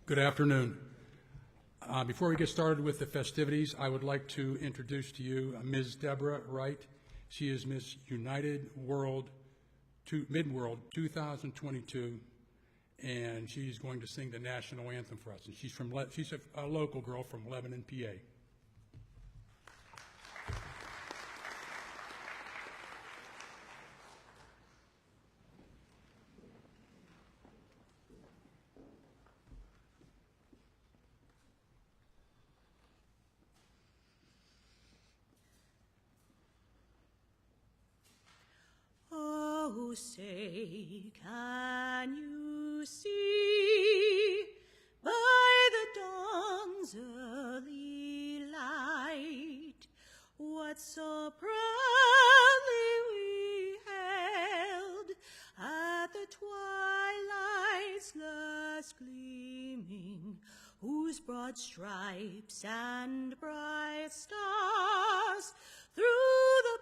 Good afternoon. Before we get started with the festivities, I would like to introduce to you Ms. Deborah Wright. She is Miss United World Mid-World 2022, and she's going to sing the national anthem for us. And she's a local girl from Lebanon, PA. Oh, say, can you see by the dawn's early light what so proudly we held at the twilight's last gleaming, whose broad stripes and bright stars through the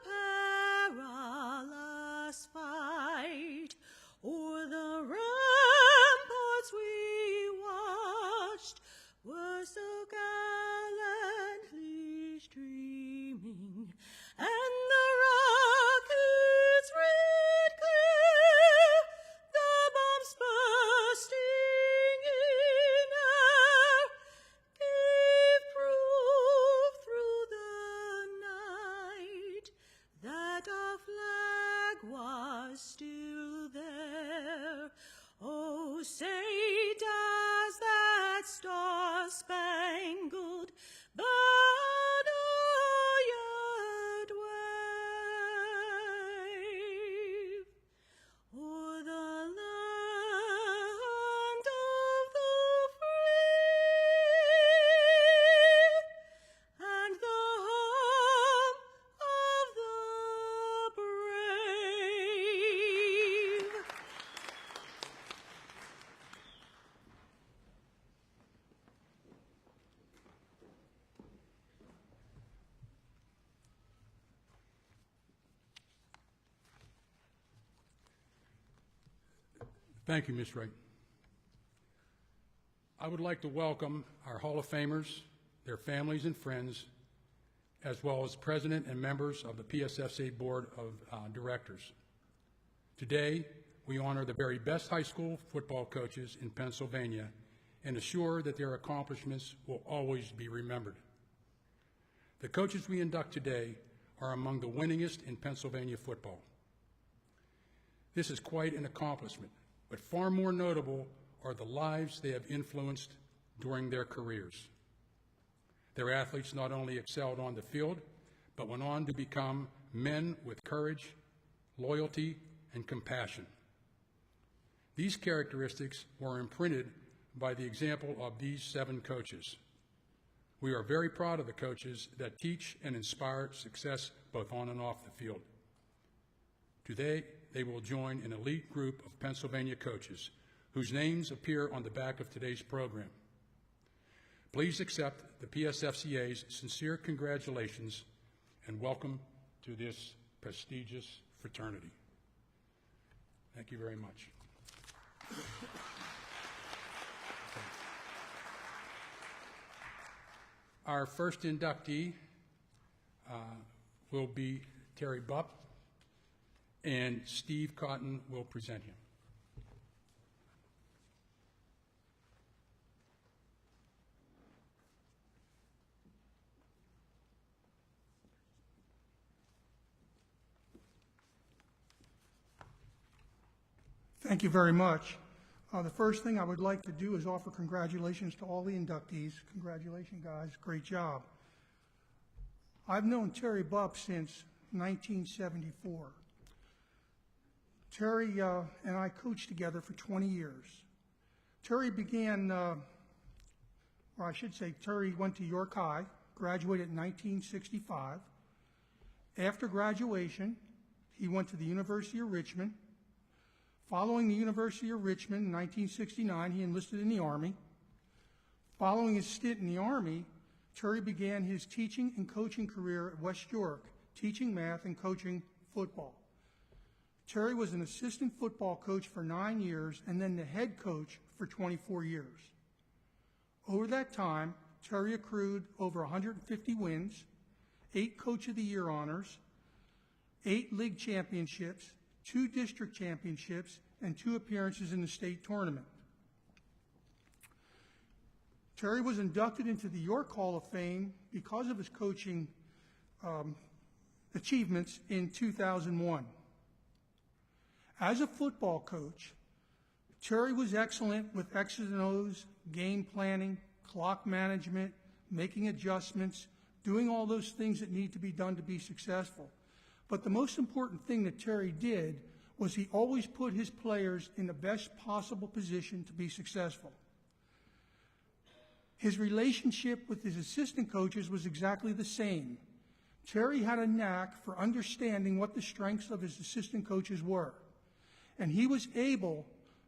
perilous fight o'er the ramparts we watched were so gallantly streaming, and the rockets red clear, the bombs bursting in air, gave proof through the night that our flag was still there. Oh, say does that star-spangled banner yet wave o'er the land of the free and the home of the brave? Thank you, Ms. Wright. I would like to welcome our Hall of Famers, their families and friends, as well as President and members of the PSFCA Board of Directors. Today, we honor the very best high school football coaches in Pennsylvania and assure that their accomplishments will always be remembered. The coaches we induct today are among the winningest in Pennsylvania football. This is quite an accomplishment, but far more notable are the lives they have influenced during their careers. Their athletes not only excelled on the field, but went on to become men with courage, loyalty, and compassion. These characteristics were imprinted by the example of these 7 coaches. We are very proud of the coaches that teach and inspire success both on and off the field. Today, they will join an elite group of Pennsylvania coaches whose names appear on the back of today's program. Please accept the PSFCA's sincere congratulations and welcome to this prestigious fraternity. Thank you very much. Our first inductee will be Terry Bupp, and Steve Cotton will present him. Thank you very much. The first thing I would like to do is offer congratulations to all the inductees. Congratulations, guys. Great job. I've known Terry Bupp since 1974. Terry and I coached together for 20 years. Terry began, or I should say, Terry went to York High, graduated in 1965. After graduation, he went to the University of Richmond. Following the University of Richmond in 1969, he enlisted in the Army. Following his stint in the Army, Terry began his teaching and coaching career at West York, teaching math and coaching football. Terry was an assistant football coach for 9 years and then the head coach for 24 years. Over that time, Terry accrued over 150 wins, 8 Coach of the Year honors, 8 league championships, 2 district championships, and 2 appearances in the state tournament. Terry was inducted into the York Hall of Fame because of his coaching achievements in 2001. As a football coach, Terry was excellent with X's and O's, game planning, clock management, making adjustments, doing all those things that need to be done to be successful. But the most important thing that Terry did was he always put his players in the best possible position to be successful. His relationship with his assistant coaches was exactly the same. Terry had a knack for understanding what the strengths of his assistant coaches were, and he was able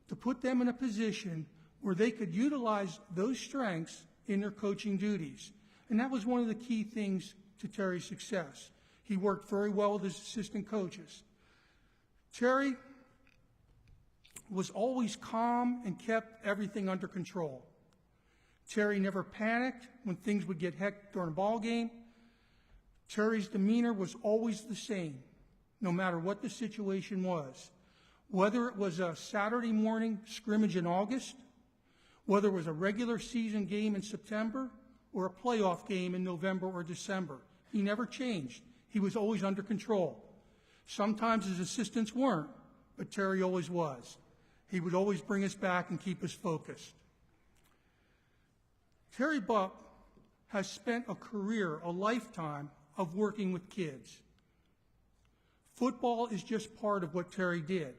to put them in a position where they could utilize those strengths in their coaching duties. And that was one of the key things to Terry's success. He worked very well with his assistant coaches. Terry was always calm and kept everything under control. Terry never panicked when things would get hectic during a ball game. Terry's demeanor was always the same, no matter what the situation was. Whether it was a Saturday morning scrimmage in August, whether it was a regular season game in September, or a playoff game in November or December, he never changed. He was always under control. Sometimes his assistants weren't, but Terry always was. He would always bring us back and keep us focused. Terry Buck has spent a career, a lifetime, of working with kids. Football is just part of what Terry did.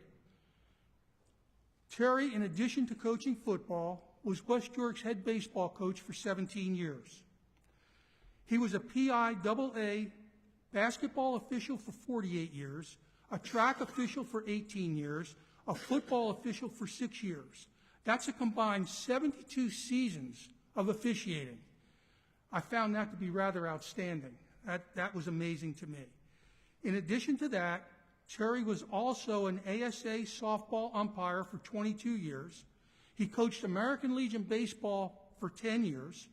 Terry, in addition to coaching football, was West York's head baseball coach for 17 years. He was a PIAA basketball official for 48 years, a track official for 18 years, a football official for 6 years. That's a combined 72 seasons of officiating. I found that to be rather outstanding. That was amazing to me. In addition to that, Terry was also an ASA softball umpire for 22 years. He coached American Legion Baseball for 10 years.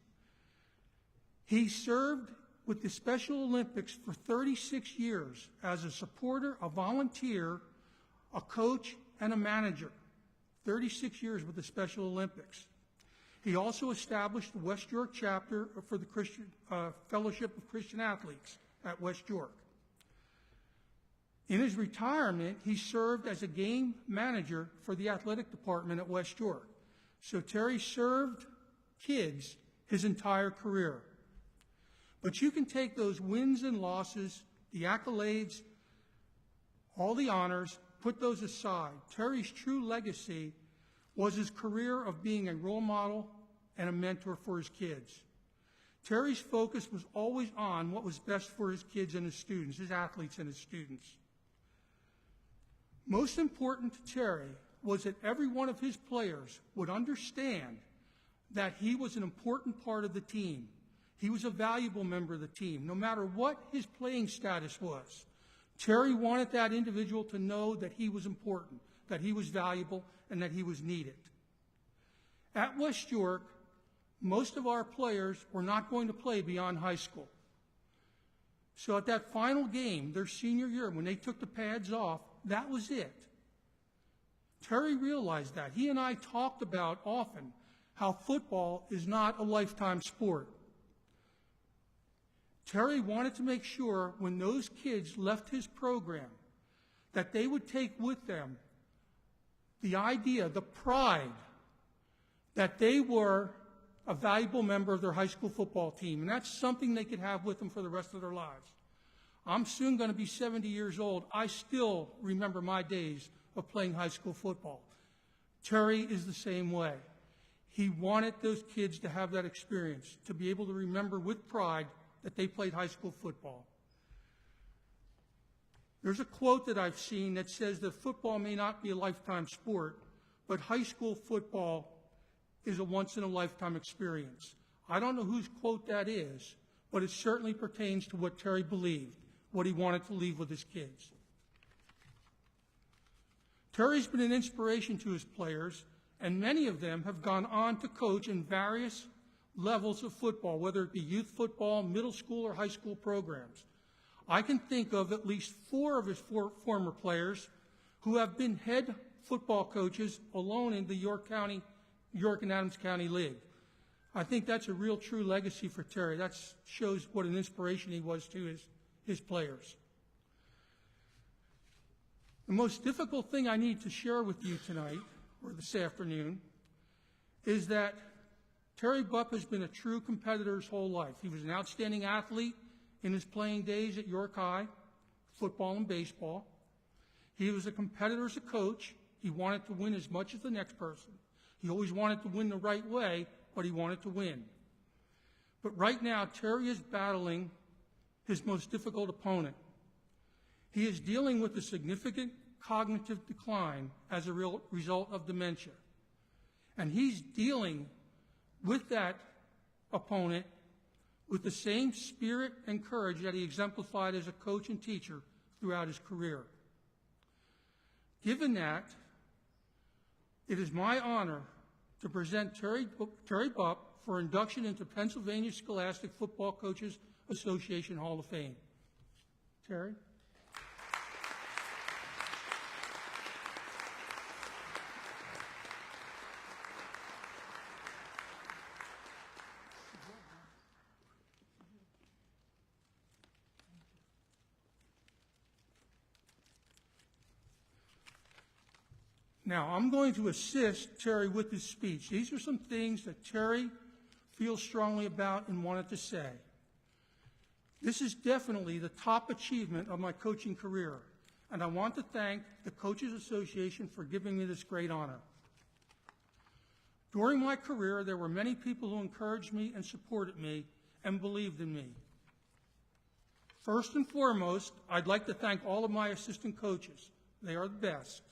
He served with the Special Olympics for 36 years as a supporter, a volunteer, a coach, and a manager. 36 years with the Special Olympics. He also established the West York chapter for the Christian Fellowship of Christian Athletes at West York. In his retirement, he served as a game manager for the athletic department at West York. So Terry served kids his entire career. But you can take those wins and losses, the accolades, all the honors, put those aside. Terry's true legacy was his career of being a role model and a mentor for his kids. Terry's focus was always on what was best for his kids and his students, his athletes and his students. Most important to Terry was that every one of his players would understand that he was an important part of the team. He was a valuable member of the team, no matter what his playing status was. Terry wanted that individual to know that he was important, that he was valuable, and that he was needed. At West York, most of our players were not going to play beyond high school. So at that final game, their senior year, when they took the pads off, that was it. Terry realized that. He and I talked about often how football is not a lifetime sport. Terry wanted to make sure when those kids left his program that they would take with them the idea, the pride, that they were a valuable member of their high school football team. And that's something they could have with them for the rest of their lives. I'm soon going to be 70 years old. I still remember my days of playing high school football. Terry is the same way. He wanted those kids to have that experience, to be able to remember with pride that they played high school football. There's a quote that I've seen that says that football may not be a lifetime sport, but high school football is a once-in-a-lifetime experience. I don't know whose quote that is, but it certainly pertains to what Terry believed, what he wanted to leave with his kids. Terry's been an inspiration to his players, and many of them have gone on to coach in various levels of football, whether it be youth football, middle school, or high school programs. I can think of at least 4 of his former players who have been head football coaches alone in the York and Adams County League. I think that's a real true legacy for Terry. That shows what an inspiration he was to his players. The most difficult thing I need to share with you tonight, or this afternoon, is that Terry Bupp has been a true competitor his whole life. He was an outstanding athlete in his playing days at York High, football and baseball. He was a competitor as a coach. He wanted to win as much as the next person. He always wanted to win the right way, but he wanted to win. But right now, Terry is battling his most difficult opponent. He is dealing with a significant cognitive decline as a result of dementia. And he's dealing with that opponent with the same spirit and courage that he exemplified as a coach and teacher throughout his career. Given that, it is my honor to present Terry Bupp for induction into Pennsylvania Scholastic Football Coaches Association Hall of Fame. Terry? Now, I'm going to assist Terry with his speech. These are some things that Terry feels strongly about and wanted to say. This is definitely the top achievement of my coaching career, and I want to thank the Coaches Association for giving me this great honor. During my career, there were many people who encouraged me and supported me and believed in me. First and foremost, I'd like to thank all of my assistant coaches. They are the best.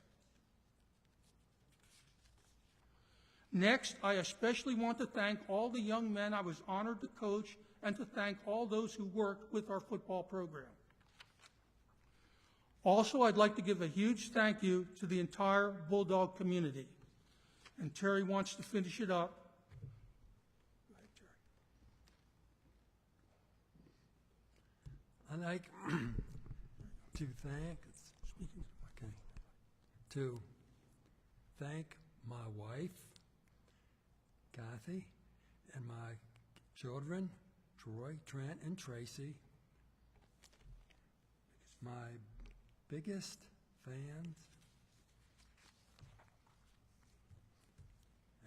Next, I especially want to thank all the young men I was honored to coach and to thank all those who worked with our football program. Also, I'd like to give a huge thank you to the entire Bulldog community. And Terry wants to finish it up. Go ahead, Terry. I'd like to thank my wife, Kathy, and my children, Troy, Trent, and Tracy, my biggest fans.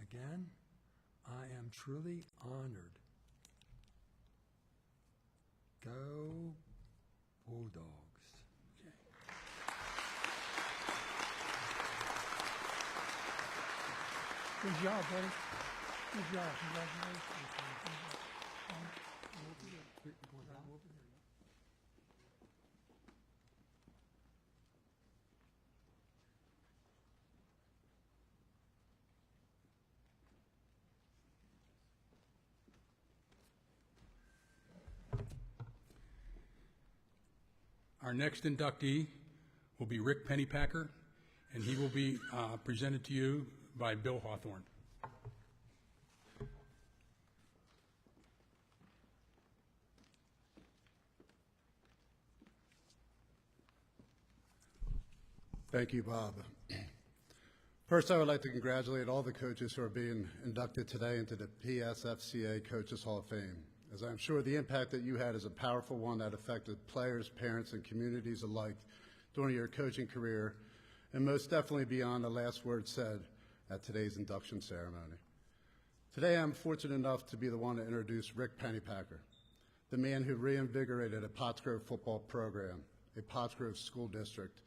Again, I am truly honored. Go Bulldogs. Good job, buddy. Good job. Congratulations. Our next inductee will be Rick Pennypacker, and he will be presented to you by Bill Hawthorne. Thank you, Bob. First, I would like to congratulate all the coaches who are being inducted today into the PSFCA Coaches Hall of Fame, as I'm sure the impact that you had is a powerful one that affected players, parents, and communities alike during your coaching career, and most definitely beyond the last word said at today's induction ceremony. Today, I'm fortunate enough to be the one to introduce Rick Pennypacker, the man who reinvigorated a Pottsgrove football program, a Pottsgrove school district,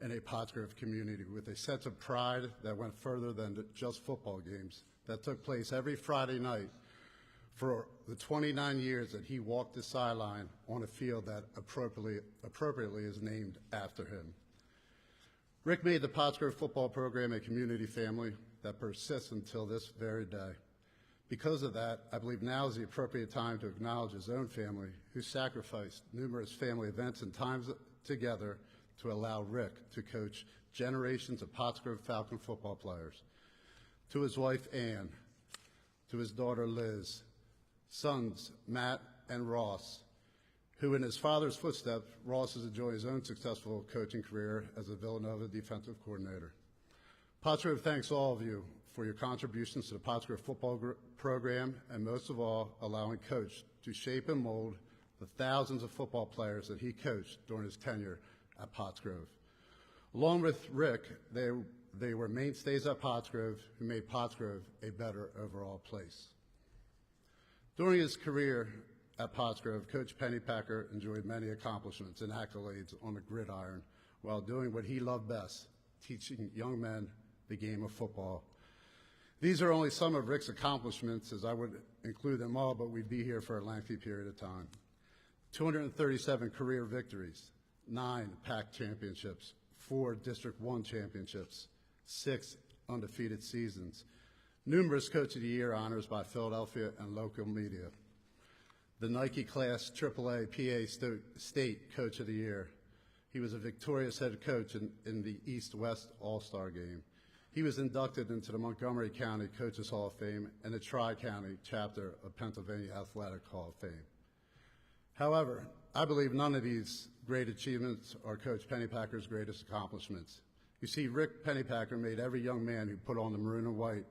and a Pottsgrove community with a sense of pride that went further than just football games that took place every Friday night for the 29 years that he walked the sideline on a field that appropriately is named after him. Rick made the Pottsgrove football program a community family that persists until this very day. Because of that, I believe now is the appropriate time to acknowledge his own family, who sacrificed numerous family events and times together to allow Rick to coach generations of Pottsgrove Falcon football players. To his wife, Ann, to his daughter, Liz, sons, Matt and Ross, who in his father's footsteps, Ross is enjoying his own successful coaching career as a Villanova defensive coordinator. Pottsgrove thanks all of you for your contributions to the Pottsgrove football program, and most of all, allowing Coach to shape and mold the thousands of football players that he coached during his tenure at Pottsgrove. Along with Rick, they were mainstays at Pottsgrove who made Pottsgrove a better overall place. During his career at Pottsgrove, Coach Pennypacker enjoyed many accomplishments and accolades on the gridiron while doing what he loved best, teaching young men the game of football. These are only some of Rick's accomplishments, as I would include them all, but we'd be here for a lengthy period of time. 237 career victories, 9 PAC championships, 4 District 1 championships, 6 undefeated seasons, numerous Coach of the Year honors by Philadelphia and local media, the Nike Class AAA PA State Coach of the Year. He was a victorious head coach in the East-West All-Star Game. He was inducted into the Montgomery County Coaches Hall of Fame and the Tri-County chapter of Pennsylvania Athletic Hall of Fame. However, I believe none of these great achievements are Coach Pennypacker's greatest accomplishments. You see, Rick Pennypacker made every young man who put on the maroon and white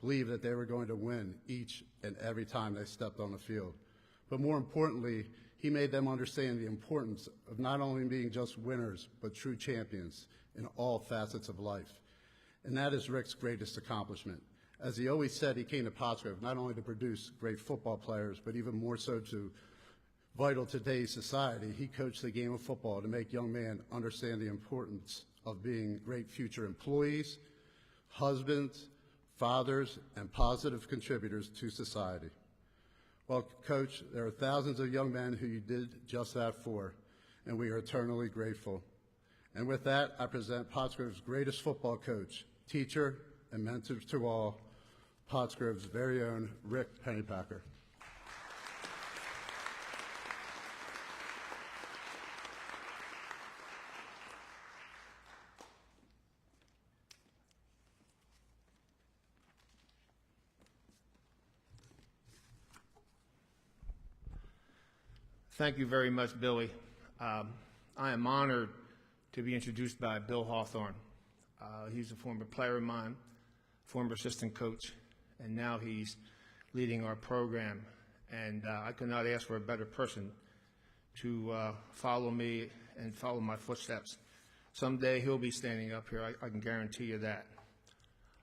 believe that they were going to win each and every time they stepped on the field. But more importantly, he made them understand the importance of not only being just winners, but true champions in all facets of life. And that is Rick's greatest accomplishment. As he always said, he came to Pottsgrove not only to produce great football players, but even more so to vital to today's society. He coached the game of football to make young men understand the importance of being great future employees, husbands, fathers, and positive contributors to society. Well, Coach, there are thousands of young men who you did just that for, and we are eternally grateful. And with that, I present Pottsgrove's greatest football coach, teacher, and mentor to all, Pottsgrove's very own Rick Pennypacker. Thank you very much, Billy. I am honored to be introduced by Bill Hawthorne. He's a former player of mine, former assistant coach, and now he's leading our program. And I could not ask for a better person to follow me and follow my footsteps. Someday he'll be standing up here, I can guarantee you that.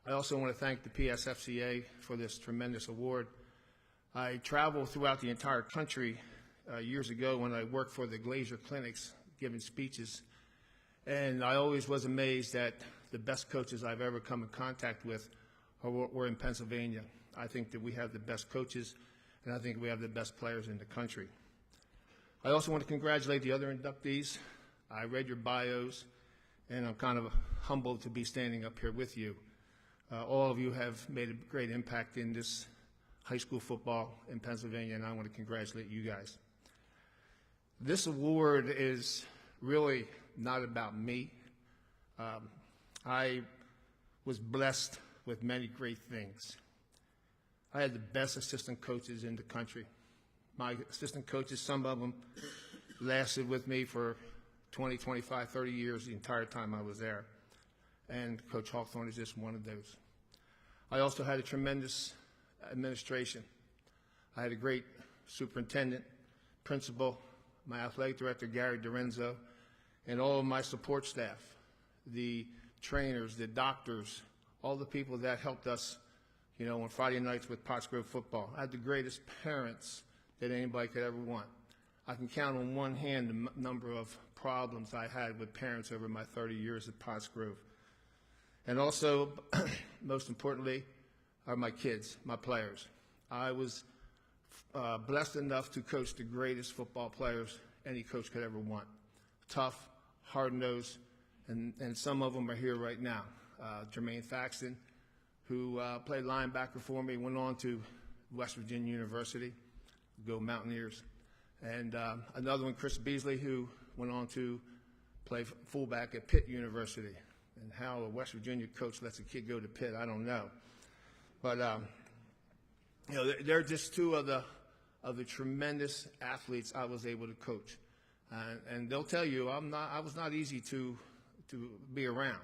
I also want to thank the PSFCA for this tremendous award. I traveled throughout the entire country years ago when I worked for the Glazier Clinics giving speeches, and I always was amazed that the best coaches I've ever come in contact with were in Pennsylvania. I think that we have the best coaches, and I think we have the best players in the country. I also want to congratulate the other inductees. I read your bios, and I'm kind of humbled to be standing up here with you. All of you have made a great impact in this high school football in Pennsylvania, and I want to congratulate you guys. This award is really not about me. I was blessed with many great things. I had the best assistant coaches in the country. My assistant coaches, some of them lasted with me for 20, 25, 30 years the entire time I was there. And Coach Hawthorne is just one of those. I also had a tremendous administration. I had a great superintendent, principal, my athletic director, Gary Dorenzo, and all of my support staff, the trainers, the doctors, all the people that helped us, on Friday nights with Pottsgrove football. I had the greatest parents that anybody could ever want. I can count on one hand the number of problems I had with parents over my 30 years at Pottsgrove. And also, most importantly, are my kids, my players. I was blessed enough to coach the greatest football players any coach could ever want. Tough, hard-nosed, and some of them are here right now. Jermaine Thaxton, who played linebacker for me, went on to West Virginia University, go Mountaineers. And another one, Chris Beasley, who went on to play fullback at Pitt University. And how a West Virginia coach lets a kid go to Pitt, I don't know. But, they're just two of the of the tremendous athletes I was able to coach. And they'll tell you I was not easy to be around.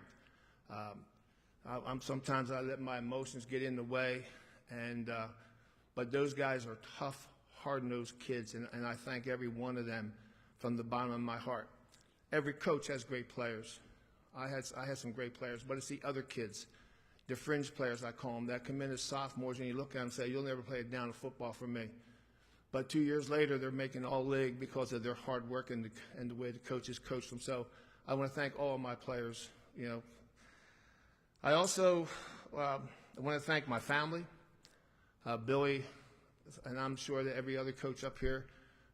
Sometimes I let my emotions get in the way, but those guys are tough, hard-nosed kids, and I thank every one of them from the bottom of my heart. Every coach has great players. I had some great players, but it's the other kids, the fringe players I call them, that come in as sophomores and you look at them and say, you'll never play a down of football for me. But 2 years later, they're making all-league because of their hard work and the way the coaches coach them. So I want to thank all of my players. I also want to thank my family, Billy, and I'm sure that every other coach up here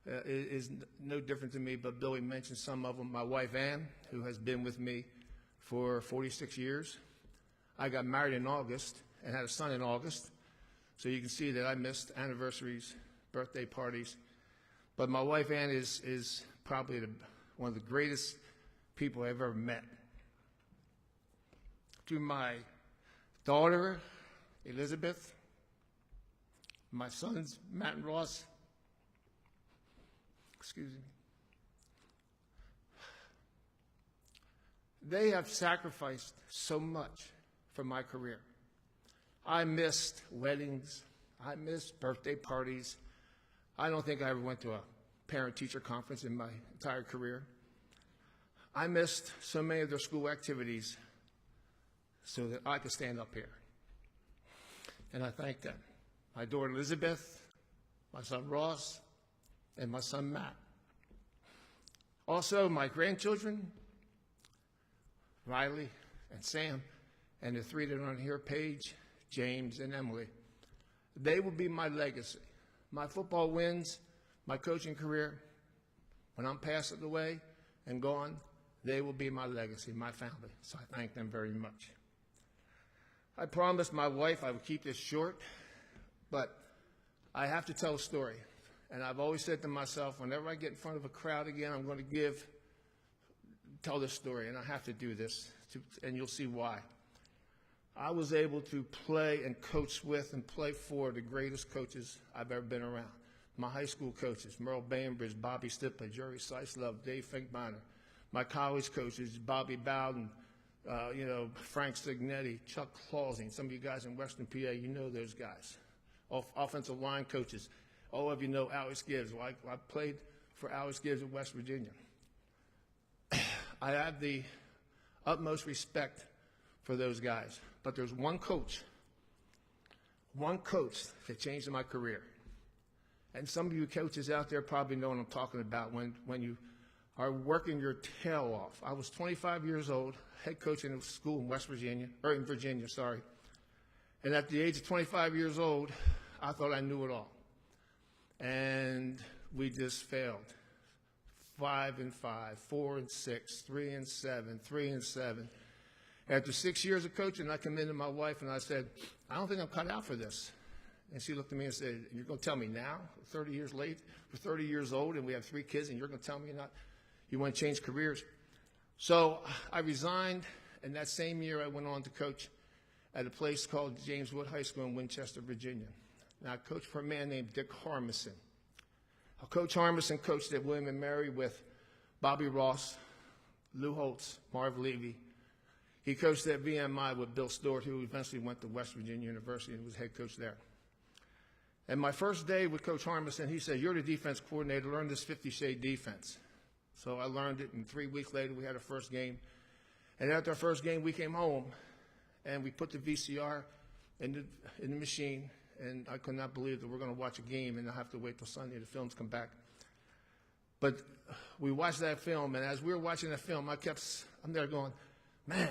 is no different than me, but Billy mentioned some of them. My wife, Ann, who has been with me for 46 years. I got married in August and had a son in August, so you can see that I missed anniversaries, birthday parties. But my wife, Ann, is probably one of the greatest people I've ever met. To my daughter, Elizabeth, my sons, Matt and Ross, excuse me, they have sacrificed so much for my career. I missed weddings. I missed birthday parties. I don't think I ever went to a parent-teacher conference in my entire career. I missed so many of their school activities so that I could stand up here. And I thank them. My daughter Elizabeth, my son Ross, and my son Matt. Also, my grandchildren, Riley and Sam, and the three that are on here, Paige, James, and Emily. They will be my legacy. My football wins, my coaching career, when I'm passing away and gone, they will be my legacy, my family. So I thank them very much. I promised my wife I would keep this short, but I have to tell a story. And I've always said to myself, whenever I get in front of a crowd again, I'm going to tell this story, and I have to do this, and you'll see why. I was able to play and coach with and play for the greatest coaches I've ever been around. My high school coaches, Merle Bainbridge, Bobby Stipler, Jerry Seislove, Dave Finkbeiner. My college coaches, Bobby Bowden, Frank Signetti, Chuck Clausing. Some of you guys in Western PA, you know those guys. Offensive line coaches. All of you know Alex Gibbs. Well, I played for Alex Gibbs in West Virginia. I have the utmost respect for those guys. But there's one coach that changed my career. And some of you coaches out there probably know what I'm talking about when you are working your tail off. I was 25 years old, head coach in a school in in Virginia. And at the age of 25 years old, I thought I knew it all. And we just failed. 5-5, 4-6, 3-7, 3-7. After 6 years of coaching, I come in to my wife and I said, I don't think I'm cut out for this. And she looked at me and said, you're going to tell me now, 30 years late, we're 30 years old and we have 3 kids and you're going to tell me you want to change careers? So I resigned, and that same year I went on to coach at a place called James Wood High School in Winchester, Virginia. Now I coached for a man named Dick Harmison. Coach Harmison coached at William & Mary with Bobby Ross, Lou Holtz, Marv Levy. He coached at VMI with Bill Stewart, who eventually went to West Virginia University and was head coach there. And my first day with Coach Harmison, he said, you're the defense coordinator, learn this 50-shade defense. So I learned it, and 3 weeks later we had our first game. And after our first game, we came home, and we put the VCR in the machine, and I could not believe that we're going to watch a game and I have to wait till Sunday the films come back. But we watched that film, and as we were watching that film, I'm there going, man,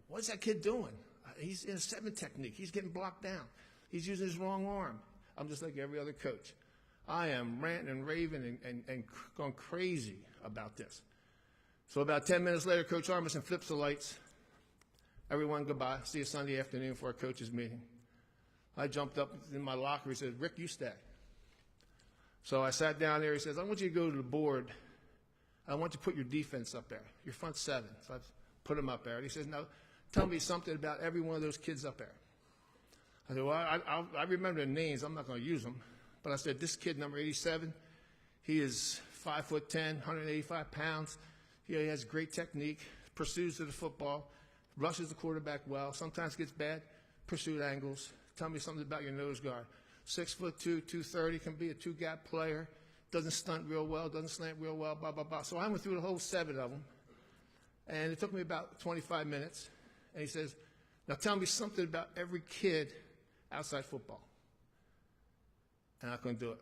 what's that kid doing? He's in a 7 technique. He's getting blocked down. He's using his wrong arm. I'm just like every other coach. I am ranting and raving and going crazy about this. So about 10 minutes later, Coach Harmison flips the lights. Everyone, goodbye. See you Sunday afternoon for our coaches meeting. I jumped up in my locker. He said, Rick, you stay. So I sat down there. He says, I want you to go to the board. I want you to put your defense up there, your front 7. So I put them up there. And he says, no, tell me something about every one of those kids up there. I said, well, I remember their names. I'm not going to use them. But I said, this kid, number 87, he is 5'10", 185 pounds. He has great technique, pursues to the football, rushes the quarterback well, sometimes gets bad pursuit angles. Tell me something about your nose guard. 6'2", 230, can be a two-gap player, doesn't stunt real well, doesn't slant real well, blah, blah, blah. So I went through the whole 7 of them, and it took me about 25 minutes. And he says, now tell me something about every kid outside football. And I couldn't do it.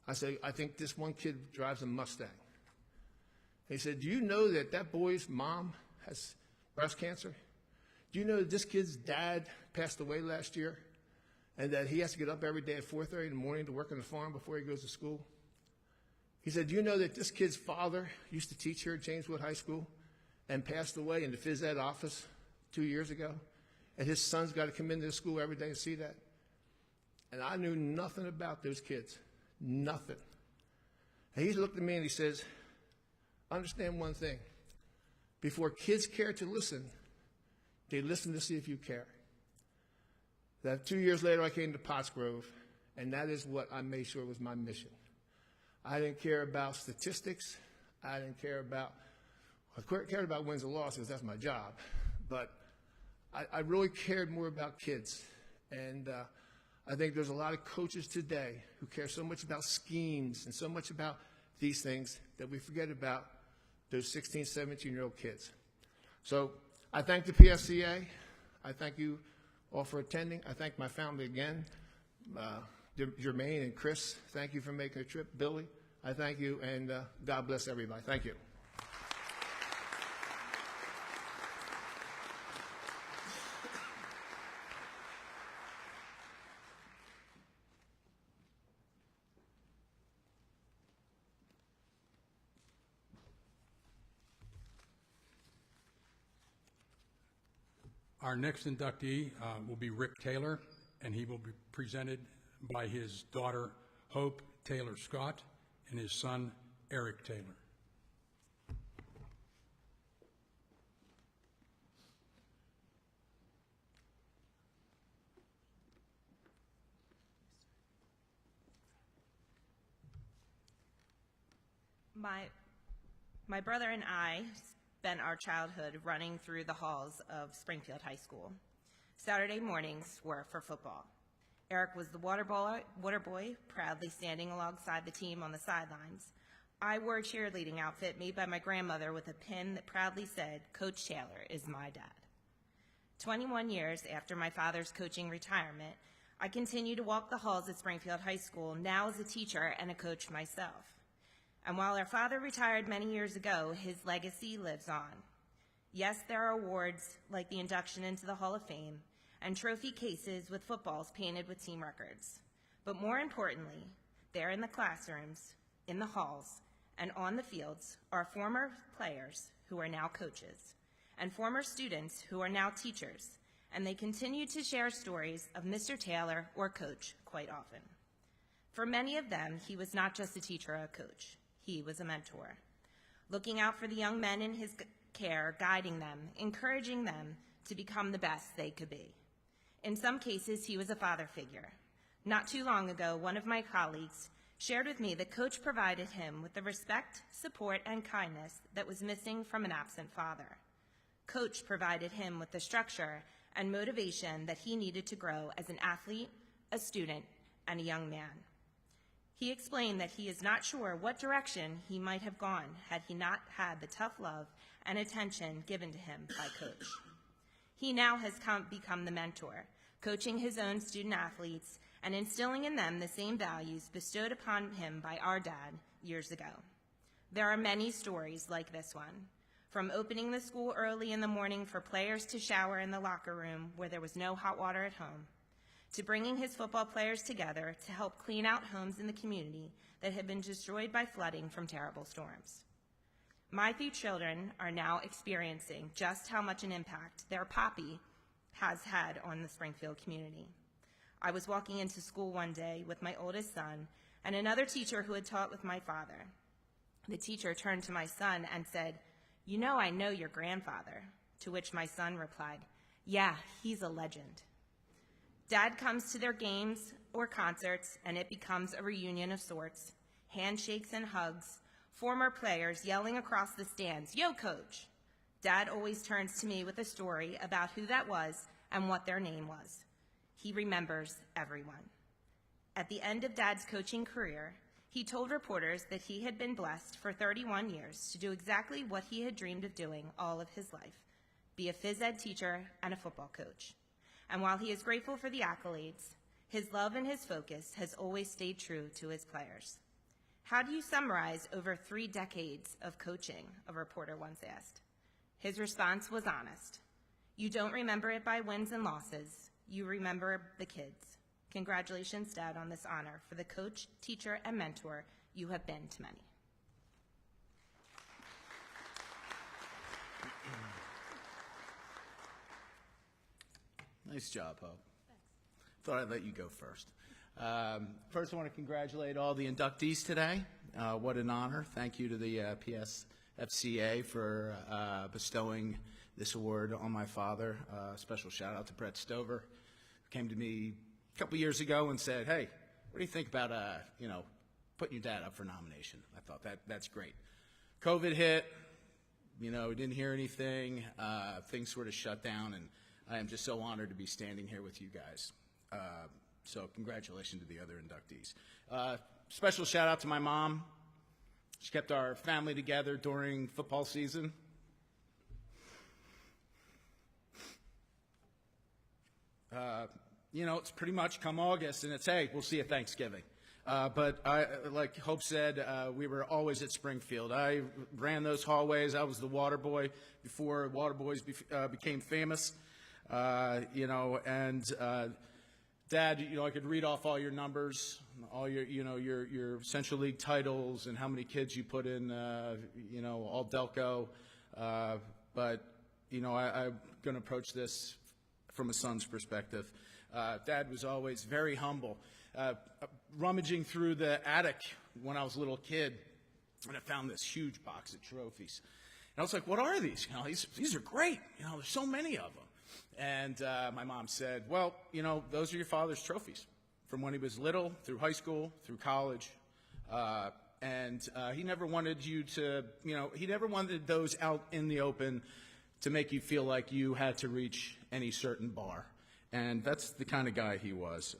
I said, I think this one kid drives a Mustang. He said, do you know that that boy's mom has breast cancer? Do you know that this kid's dad passed away last year and that he has to get up every day at 4:30 in the morning to work on the farm before he goes to school? He said, do you know that this kid's father used to teach here at James Wood High School and passed away in the phys ed office 2 years ago? And his son's got to come into the school every day and see that? And I knew nothing about those kids, nothing. And he looked at me and he says, understand one thing. Before kids care to listen, they listen to see if you care. That 2 years later, I came to Pottsgrove, and that is what I made sure was my mission. I didn't care about statistics. I didn't care about, I cared about wins and losses, that's my job. But I really cared more about kids. And I think there's a lot of coaches today who care so much about schemes and so much about these things that we forget about those 16, 17-year-old kids. So I thank the PSCA. I thank you all for attending. I thank my family again. Jermaine and Chris, thank you for making the trip. Billy, I thank you, and God bless everybody. Thank you. Our next inductee will be Rick Taylor, and he will be presented by his daughter, Hope Taylor Scott, and his son, Eric Taylor. My brother and I spent our childhood running through the halls of Springfield High School. Saturday mornings were for football. Eric was the water boy, proudly standing alongside the team on the sidelines. I wore a cheerleading outfit made by my grandmother with a pin that proudly said, "Coach Taylor is my dad." 21 years after my father's coaching retirement, I continue to walk the halls at Springfield High School, now as a teacher and a coach myself. And while our father retired many years ago, his legacy lives on. Yes, there are awards like the induction into the Hall of Fame and trophy cases with footballs painted with team records. But more importantly, there in the classrooms, in the halls, and on the fields are former players who are now coaches and former students who are now teachers, and they continue to share stories of Mr. Taylor or Coach quite often. For many of them, he was not just a teacher or a coach. He was a mentor, looking out for the young men in his care, guiding them, encouraging them to become the best they could be. In some cases, he was a father figure. Not too long ago, one of my colleagues shared with me that Coach provided him with the respect, support, and kindness that was missing from an absent father. Coach provided him with the structure and motivation that he needed to grow as an athlete, a student, and a young man. He explained that he is not sure what direction he might have gone had he not had the tough love and attention given to him by Coach. He now has become the mentor, coaching his own student athletes and instilling in them the same values bestowed upon him by our dad years ago. There are many stories like this one, from opening the school early in the morning for players to shower in the locker room where there was no hot water at home, to bringing his football players together to help clean out homes in the community that had been destroyed by flooding from terrible storms. My 3 children are now experiencing just how much an impact their papi has had on the Springfield community. I was walking into school one day with my oldest son and another teacher who had taught with my father. The teacher turned to my son and said, "You know I know your grandfather," to which my son replied, "Yeah, he's a legend." Dad comes to their games or concerts, and it becomes a reunion of sorts. Handshakes and hugs, former players yelling across the stands, "Yo, Coach!" Dad always turns to me with a story about who that was and what their name was. He remembers everyone. At the end of Dad's coaching career, he told reporters that he had been blessed for 31 years to do exactly what he had dreamed of doing all of his life, be a phys ed teacher and a football coach. And while he is grateful for the accolades, his love and his focus has always stayed true to his players. "How do you summarize over 3 decades of coaching?" a reporter once asked. His response was honest. "You don't remember it by wins and losses. You remember the kids." Congratulations, Dad, on this honor for the coach, teacher, and mentor you have been to many. Nice job, Hope. Thought I'd let you go first. First, I want to congratulate all the inductees today. What an honor. Thank you to the PSFCA for bestowing this award on my father. Special shout out to Brett Stover, who came to me a couple years ago and said, "Hey, what do you think about putting your dad up for nomination?" I thought that's great. COVID hit, we didn't hear anything. Things sort of shut down, and I am just so honored to be standing here with you guys. So congratulations to the other inductees. Special shout out to my mom. She kept our family together during football season. It's pretty much come August, and it's, hey, we'll see you Thanksgiving. But like Hope said, we were always at Springfield. I ran those hallways. I was the water boy before water boys became famous. Dad, I could read off all your numbers, all your Central League titles and how many kids you put in, all Delco. But I'm going to approach this from a son's perspective. Dad was always very humble. Rummaging through the attic when I was a little kid, and I found this huge box of trophies. And I was like, "What are these? These are great. There's so many of them." And my mom said, "Well, those are your father's trophies from when he was little, through high school, through college. And he never wanted you to, he never wanted those out in the open to make you feel like you had to reach any certain bar." And that's the kind of guy he was.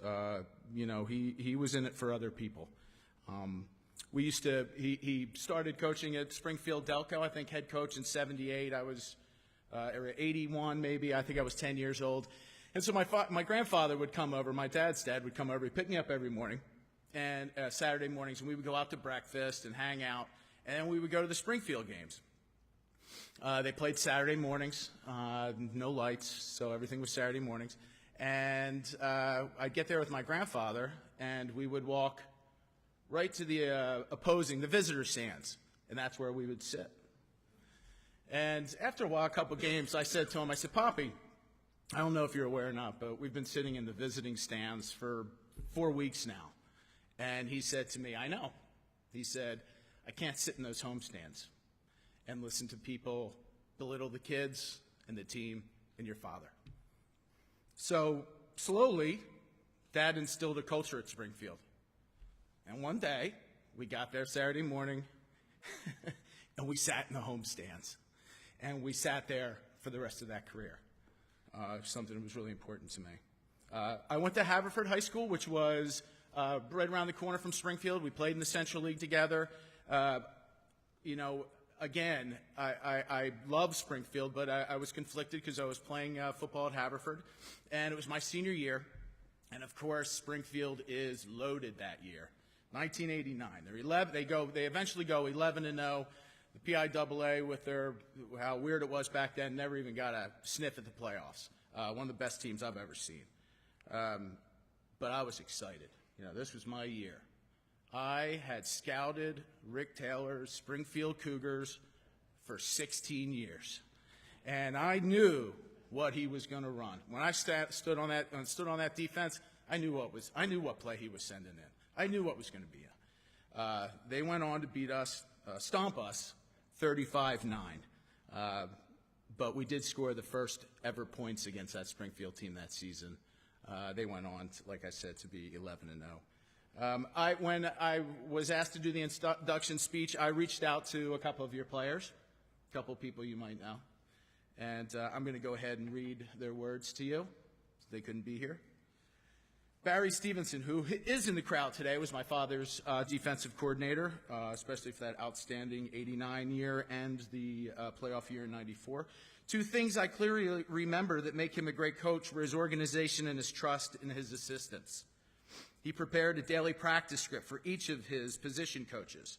He was in it for other people. He started coaching at Springfield Delco, I think head coach in 78. I was or 81 maybe. I think I was 10 years old. And so my grandfather would come over, my dad's dad would come over, he'd pick me up every morning, and Saturday mornings, and we would go out to breakfast and hang out, and then we would go to the Springfield games. They played Saturday mornings, no lights, so everything was Saturday mornings. And I'd get there with my grandfather, and we would walk right to the visitor stands, and that's where we would sit. And after a while, a couple games, I said to him, "Poppy, I don't know if you're aware or not, but we've been sitting in the visiting stands for 4 weeks now." And he said to me, "I know." He said, "I can't sit in those home stands and listen to people belittle the kids and the team and your father." So slowly, Dad instilled a culture at Springfield. And one day, we got there Saturday morning, and we sat in the home stands. And we sat there for the rest of that career, something that was really important to me. I went to Haverford High School, which was right around the corner from Springfield. We played in the Central League together. Again, I love Springfield, but I was conflicted because I was playing football at Haverford. And it was my senior year. And, of course, Springfield is loaded that year. 1989. They eventually go 11-0. The PIAA, with how weird it was back then, never even got a sniff at the playoffs. One of the best teams I've ever seen. But I was excited. This was my year. I had scouted Rick Taylor's Springfield Cougars for 16 years. And I knew what he was going to run. When I stood on that defense, I knew what play he was sending in. I knew what was going to be in. They went on to beat us, stomp us, 35-9. But we did score the first ever points against that Springfield team that season. They went on, like I said, to be 11-0. When I was asked to do the induction speech, I reached out to a couple of your players, a couple of people you might know. And I'm going to go ahead and read their words to you. They couldn't be here. Barry Stevenson, who is in the crowd today, was my father's defensive coordinator, especially for that outstanding 89 year and the playoff year in 94. Two things I clearly remember that make him a great coach were his organization and his trust in his assistants. He prepared a daily practice script for each of his position coaches.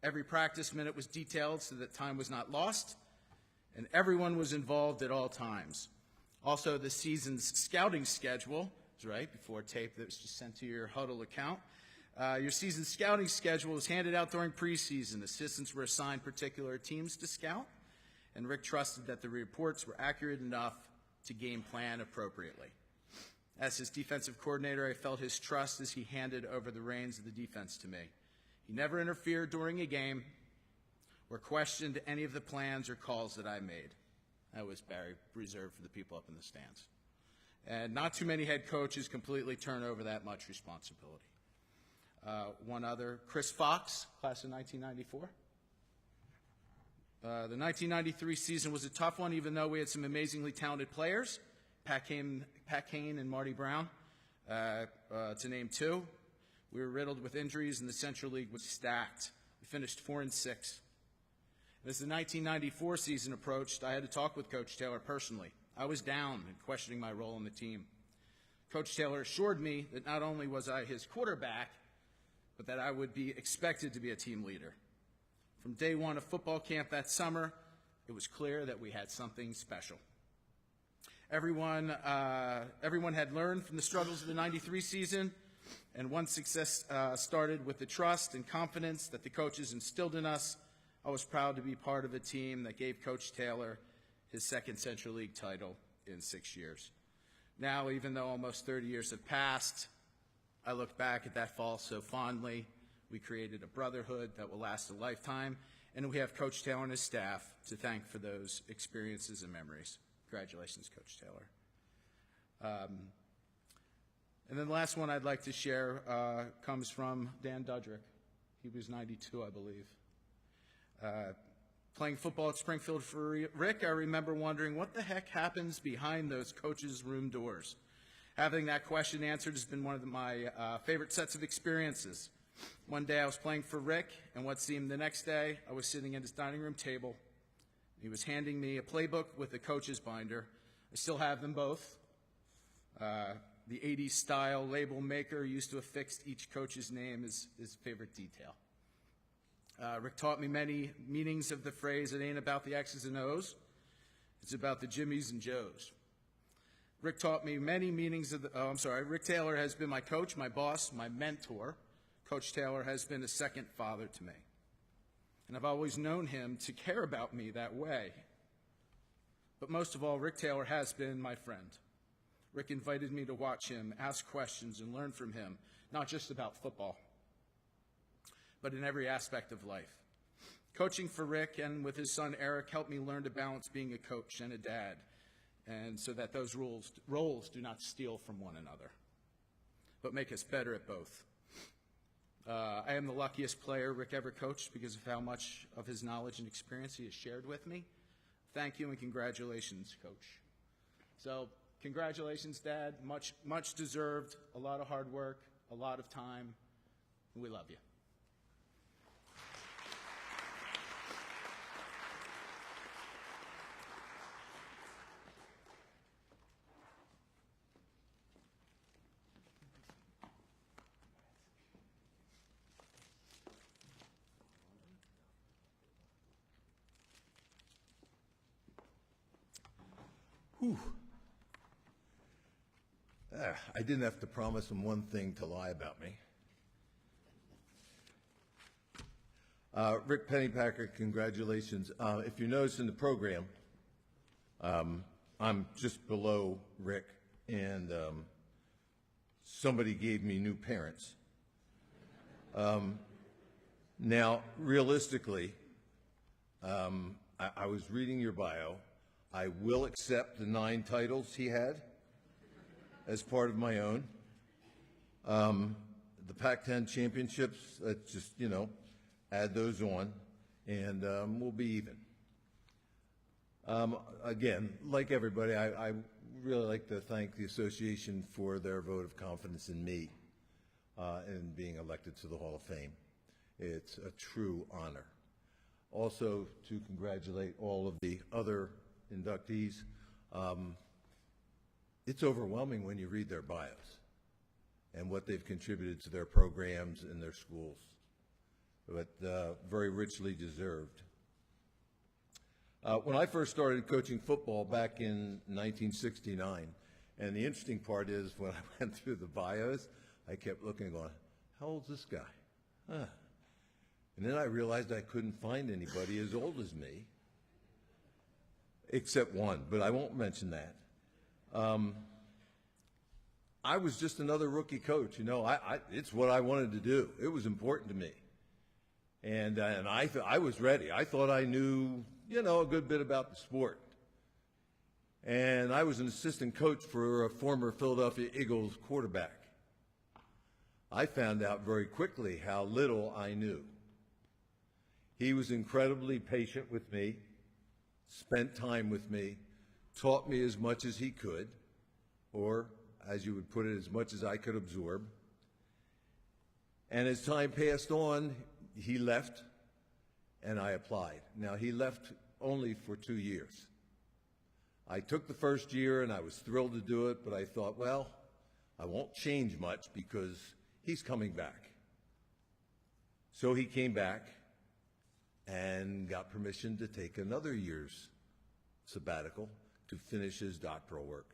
Every practice minute was detailed so that time was not lost, and everyone was involved at all times. Also, the season's scouting schedule is right before tape that was just sent to your huddle account. Your season scouting schedule was handed out during preseason. Assistants were assigned particular teams to scout, and Rick trusted that the reports were accurate enough to game plan appropriately. As his defensive coordinator, I felt his trust as he handed over the reins of the defense to me. He never interfered during a game or questioned any of the plans or calls that I made. That was Barry, reserved for the people up in the stands. And not too many head coaches completely turn over that much responsibility. One other, Chris Fox, class of 1994. The 1993 season was a tough one, even though we had some amazingly talented players, Pat Kane and Marty Brown, to name two. We were riddled with injuries, and the Central League was stacked. We finished 4-6. As the 1994 season approached, I had to talk with Coach Taylor personally. I was down and questioning my role in the team. Coach Taylor assured me that not only was I his quarterback, but that I would be expected to be a team leader. From day one of football camp that summer, it was clear that we had something special. Everyone had learned from the struggles of the 93 season, and once success started with the trust and confidence that the coaches instilled in us, I was proud to be part of a team that gave Coach Taylor his second Central League title in 6 years. Now, even though almost 30 years have passed, I look back at that fall so fondly. We created a brotherhood that will last a lifetime, and we have Coach Taylor and his staff to thank for those experiences and memories. Congratulations, Coach Taylor. And then the last one I'd like to share comes from Dan Dudrick. He was 92, I believe. Playing football at Springfield for Rick, I remember wondering what the heck happens behind those coaches' room doors. Having that question answered has been one of my favorite sets of experiences. One day I was playing for Rick, and what seemed the next day, I was sitting at his dining room table. He was handing me a playbook with a coach's binder. I still have them both. The 80s style label maker used to affix each coach's name as his favorite detail. Rick taught me many meanings of the phrase, "It ain't about the X's and O's, it's about the Jimmies and Joes." Rick taught me many meanings of Rick Taylor has been my coach, my boss, my mentor. Coach Taylor has been a second father to me. And I've always known him to care about me that way. But most of all, Rick Taylor has been my friend. Rick invited me to watch him, ask questions, and learn from him, not just about football, but in every aspect of life. Coaching for Rick and with his son Eric helped me learn to balance being a coach and a dad, and so that those roles do not steal from one another, but make us better at both. I am the luckiest player Rick ever coached because of how much of his knowledge and experience he has shared with me. Thank you and congratulations, Coach. So, congratulations, Dad. Much deserved, a lot of hard work, a lot of time, and we love you. I didn't have to promise him one thing to lie about me. Rick Pennypacker, congratulations. If you notice in the program, I'm just below Rick, and somebody gave me new parents. Now, realistically, I was reading your bio. I will accept the 9 titles he had. as part of my own. The Pac-10 championships, let's just, add those on, and we'll be even. Again, like everybody, I really like to thank the association for their vote of confidence in me in being elected to the Hall of Fame. It's a true honor. Also, to congratulate all of the other inductees. It's overwhelming when you read their bios and what they've contributed to their programs and their schools, but very richly deserved. When I first started coaching football back in 1969, and the interesting part is when I went through the bios, I kept looking and going, how old's this guy? Huh. And then I realized I couldn't find anybody as old as me, except one, but I won't mention that. I was just another rookie coach. It's what I wanted to do. It was important to me. And I was ready. I thought I knew, a good bit about the sport. And I was an assistant coach for a former Philadelphia Eagles quarterback. I found out very quickly how little I knew. He was incredibly patient with me, spent time with me, taught me as much as he could, or, as you would put it, as much as I could absorb. And as time passed on, he left, and I applied. Now, he left only for 2 years. I took the first year, and I was thrilled to do it, but I thought, well, I won't change much because he's coming back. So he came back and got permission to take another year's sabbatical to finish his doctoral work.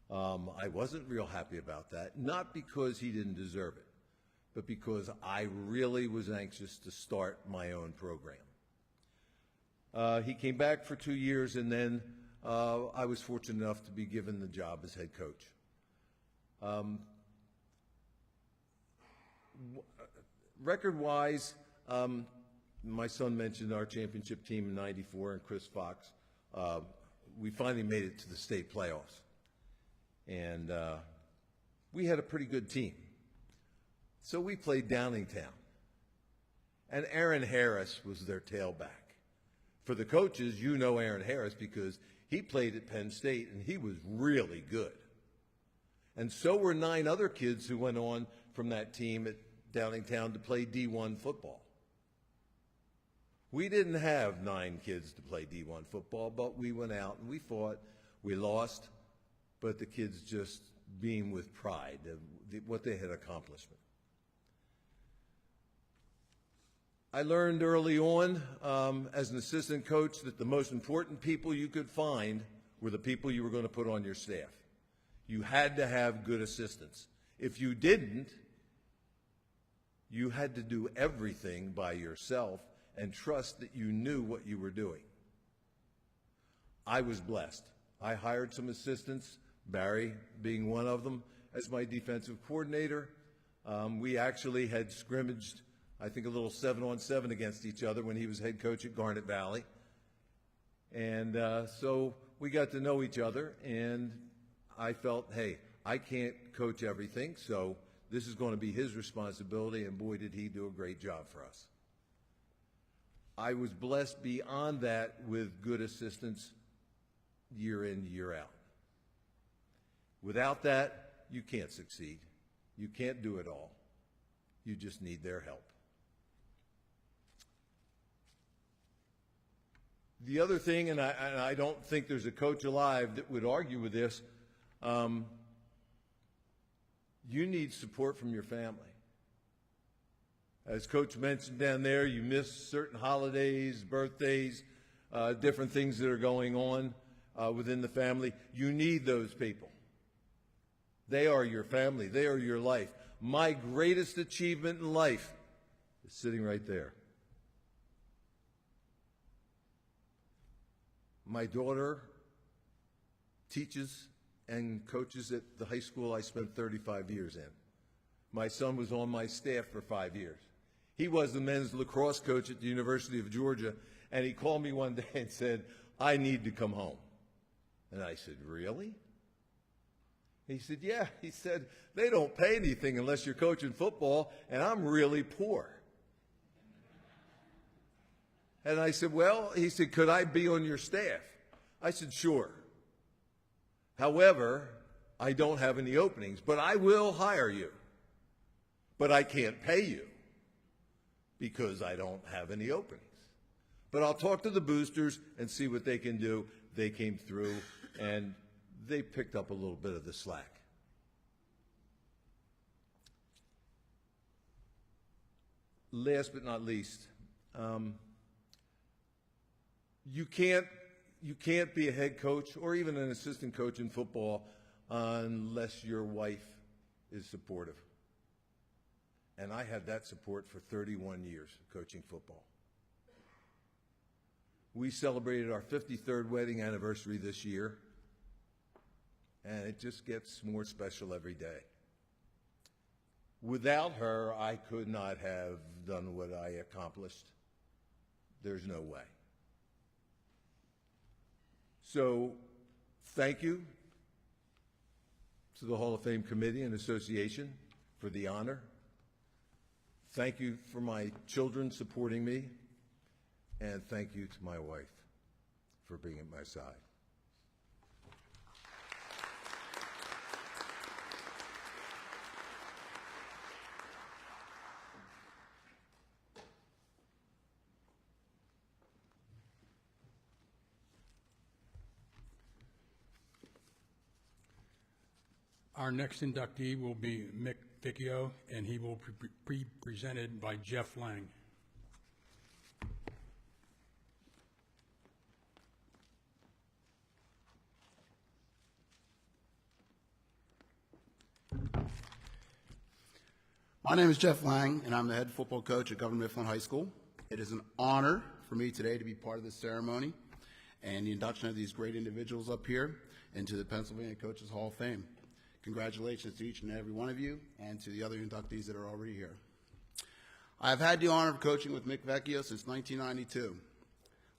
I wasn't real happy about that, not because he didn't deserve it, but because I really was anxious to start my own program. He came back for 2 years, and then I was fortunate enough to be given the job as head coach. Record-wise, my son mentioned our championship team in '94 and Chris Fox. We finally made it to the state playoffs. And we had a pretty good team. So we played Downingtown. And Aaron Harris was their tailback. For the coaches, you know Aaron Harris because he played at Penn State and he was really good. And so were 9 other kids who went on from that team at Downingtown to play D1 football. We didn't have 9 kids to play D1 football, but we went out and we fought. We lost, but the kids just beamed with pride of what they had accomplished. I learned early on as an assistant coach that the most important people you could find were the people you were going to put on your staff. You had to have good assistants. If you didn't, you had to do everything by yourself and trust that you knew what you were doing. I was blessed. I hired some assistants, Barry being one of them, as my defensive coordinator. We actually had scrimmaged, I think, a little 7-on-7 against each other when he was head coach at Garnet Valley. And so we got to know each other, and I felt, hey, I can't coach everything, so this is going to be his responsibility, and boy, did he do a great job for us. I was blessed beyond that with good assistants year in, year out. Without that, you can't succeed. You can't do it all. You just need their help. The other thing, and I don't think there's a coach alive that would argue with this, you need support from your family. As Coach mentioned down there, you miss certain holidays, birthdays, different things that are going on within the family. You need those people. They are your family. They are your life. My greatest achievement in life is sitting right there. My daughter teaches and coaches at the high school I spent 35 years in. My son was on my staff for 5 years. He was the men's lacrosse coach at the University of Georgia, and he called me one day and said, I need to come home. And I said, really? He said, yeah. He said, they don't pay anything unless you're coaching football, and I'm really poor. And I said, well, he said, could I be on your staff? I said, sure. However, I don't have any openings, but I will hire you. But I can't pay you because I don't have any openings. But I'll talk to the boosters and see what they can do. They came through, and they picked up a little bit of the slack. Last but not least, you can't be a head coach or even an assistant coach in football unless your wife is supportive. And I had that support for 31 years coaching football. We celebrated our 53rd wedding anniversary this year, and it just gets more special every day. Without her, I could not have done what I accomplished. There's no way. So, thank you to the Hall of Fame Committee and Association for the honor. Thank you for my children supporting me. And thank you to my wife for being at my side. Our next inductee will be Mick Vecchio, and he will be presented by Jeff Lang. My name is Jeff Lang, and I'm the head football coach at Governor Mifflin High School. It is an honor for me today to be part of this ceremony and the induction of these great individuals up here into the Pennsylvania Coaches Hall of Fame. Congratulations to each and every one of you and to the other inductees that are already here. I've had the honor of coaching with Mick Vecchio since 1992.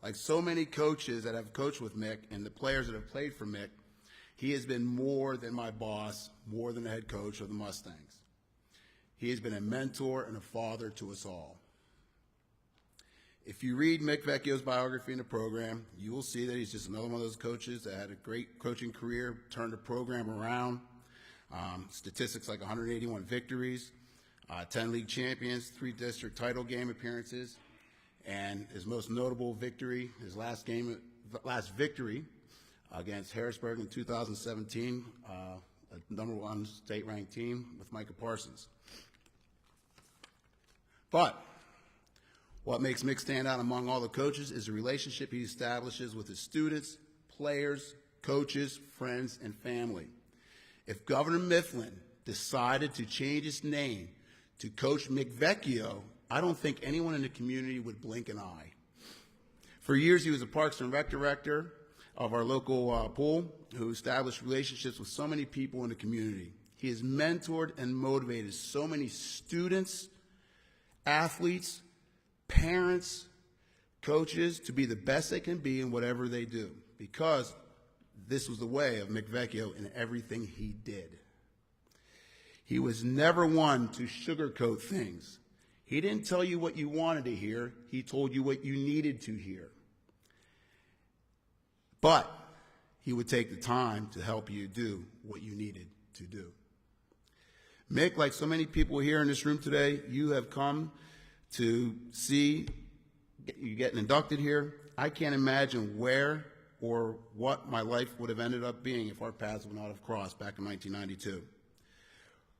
Like so many coaches that have coached with Mick and the players that have played for Mick, he has been more than my boss, more than the head coach of the Mustangs. He has been a mentor and a father to us all. If you read Mick Vecchio's biography in the program, you will see that he's just another one of those coaches that had a great coaching career, turned the program around. Statistics like 181 victories, 10 league champions, 3 district title game appearances, and his most notable victory, his last victory against Harrisburg in 2017, a #1 state-ranked team with Micah Parsons. But what makes Mick stand out among all the coaches is the relationship he establishes with his students, players, coaches, friends, and family. If Governor Mifflin decided to change his name to Coach Mick Vecchio, I don't think anyone in the community would blink an eye. For years, he was a Parks and Rec director of our local pool who established relationships with so many people in the community. He has mentored and motivated so many students, athletes, parents, coaches to be the best they can be in whatever they do, because this was the way of Mick Vecchio in everything he did. He was never one to sugarcoat things. He didn't tell you what you wanted to hear. He told you what you needed to hear. But he would take the time to help you do what you needed to do. Mick, like so many people here in this room today, you have come to see you getting inducted here. I can't imagine where or what my life would have ended up being if our paths would not have crossed back in 1992.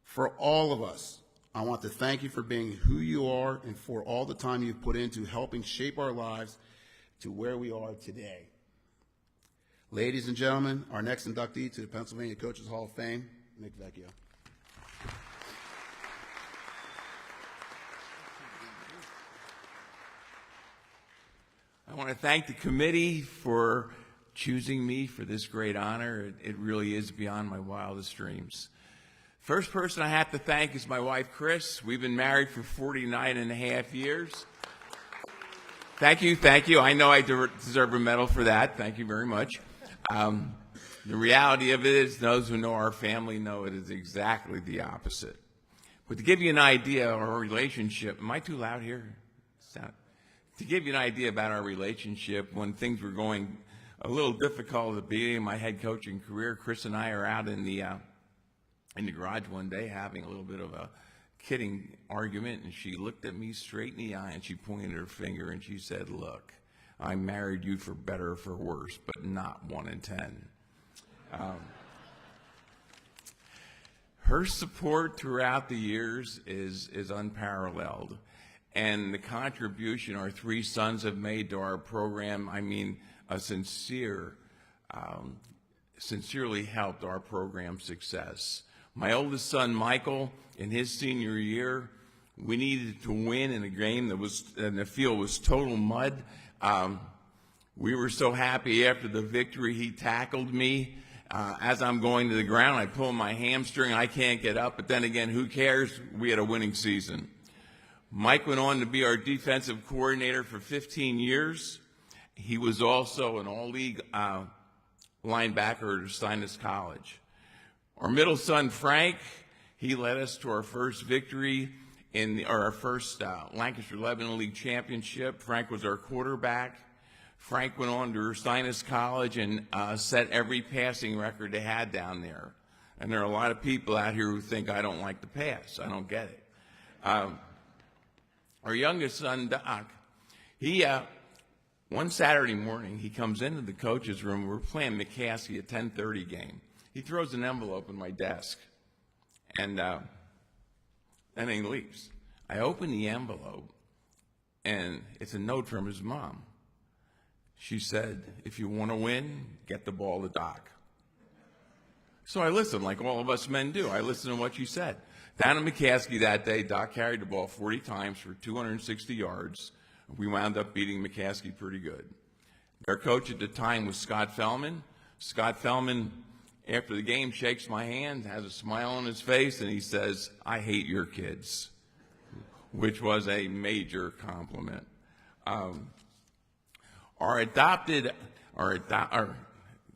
For all of us, I want to thank you for being who you are and for all the time you've put into helping shape our lives to where we are today. Ladies and gentlemen, our next inductee to the Pennsylvania Coaches Hall of Fame, Mick Vecchio. I want to thank the committee for choosing me for this great honor. It really is beyond my wildest dreams. First person I have to thank is my wife, Chris. We've been married for 49 and a half years. Thank you. I know I deserve a medal for that. Thank you very much. The reality of it is, those who know our family know it is exactly the opposite. But to give you an idea of our relationship, am I too loud here? To give you an idea about our relationship, when things were going a little difficult at the beginning of my head coaching career, Chris and I are out in the garage one day having a little bit of a kidding argument, and she looked at me straight in the eye and she pointed her finger and she said, "Look, I married you for better or for worse, but not 1 in 10. Her support throughout the years is unparalleled. And the contribution our 3 sons have made to our program, I mean, a sincerely helped our program's success. My oldest son, Michael, in his senior year, we needed to win in a game and the field was total mud. We were so happy after the victory, he tackled me. As I'm going to the ground, I pull my hamstring, I can't get up, but then again, who cares? We had a winning season. Mike went on to be our defensive coordinator for 15 years. He was also an all-league linebacker at Steinitz College. Our middle son, Frank, he led us to our first victory our first Lancaster Lebanon League championship. Frank was our quarterback. Frank went on to Steinitz College and set every passing record they had down there. And there are a lot of people out here who think I don't like to pass. I don't get it. Our youngest son, Doc, one Saturday morning, he comes into the coach's room. We're playing McCaskey, a 10:30 game. He throws an envelope in my desk, and then he leaves. I open the envelope, and it's a note from his mom. She said, "If you want to win, get the ball to Doc." So I listened, like all of us men do. I listened to what she said. Down in McCaskey that day, Doc carried the ball 40 times for 260 yards. We wound up beating McCaskey pretty good. Our coach at the time was Scott Fellman. Scott Fellman, after the game, shakes my hand, has a smile on his face, and he says, "I hate your kids," which was a major compliment. Our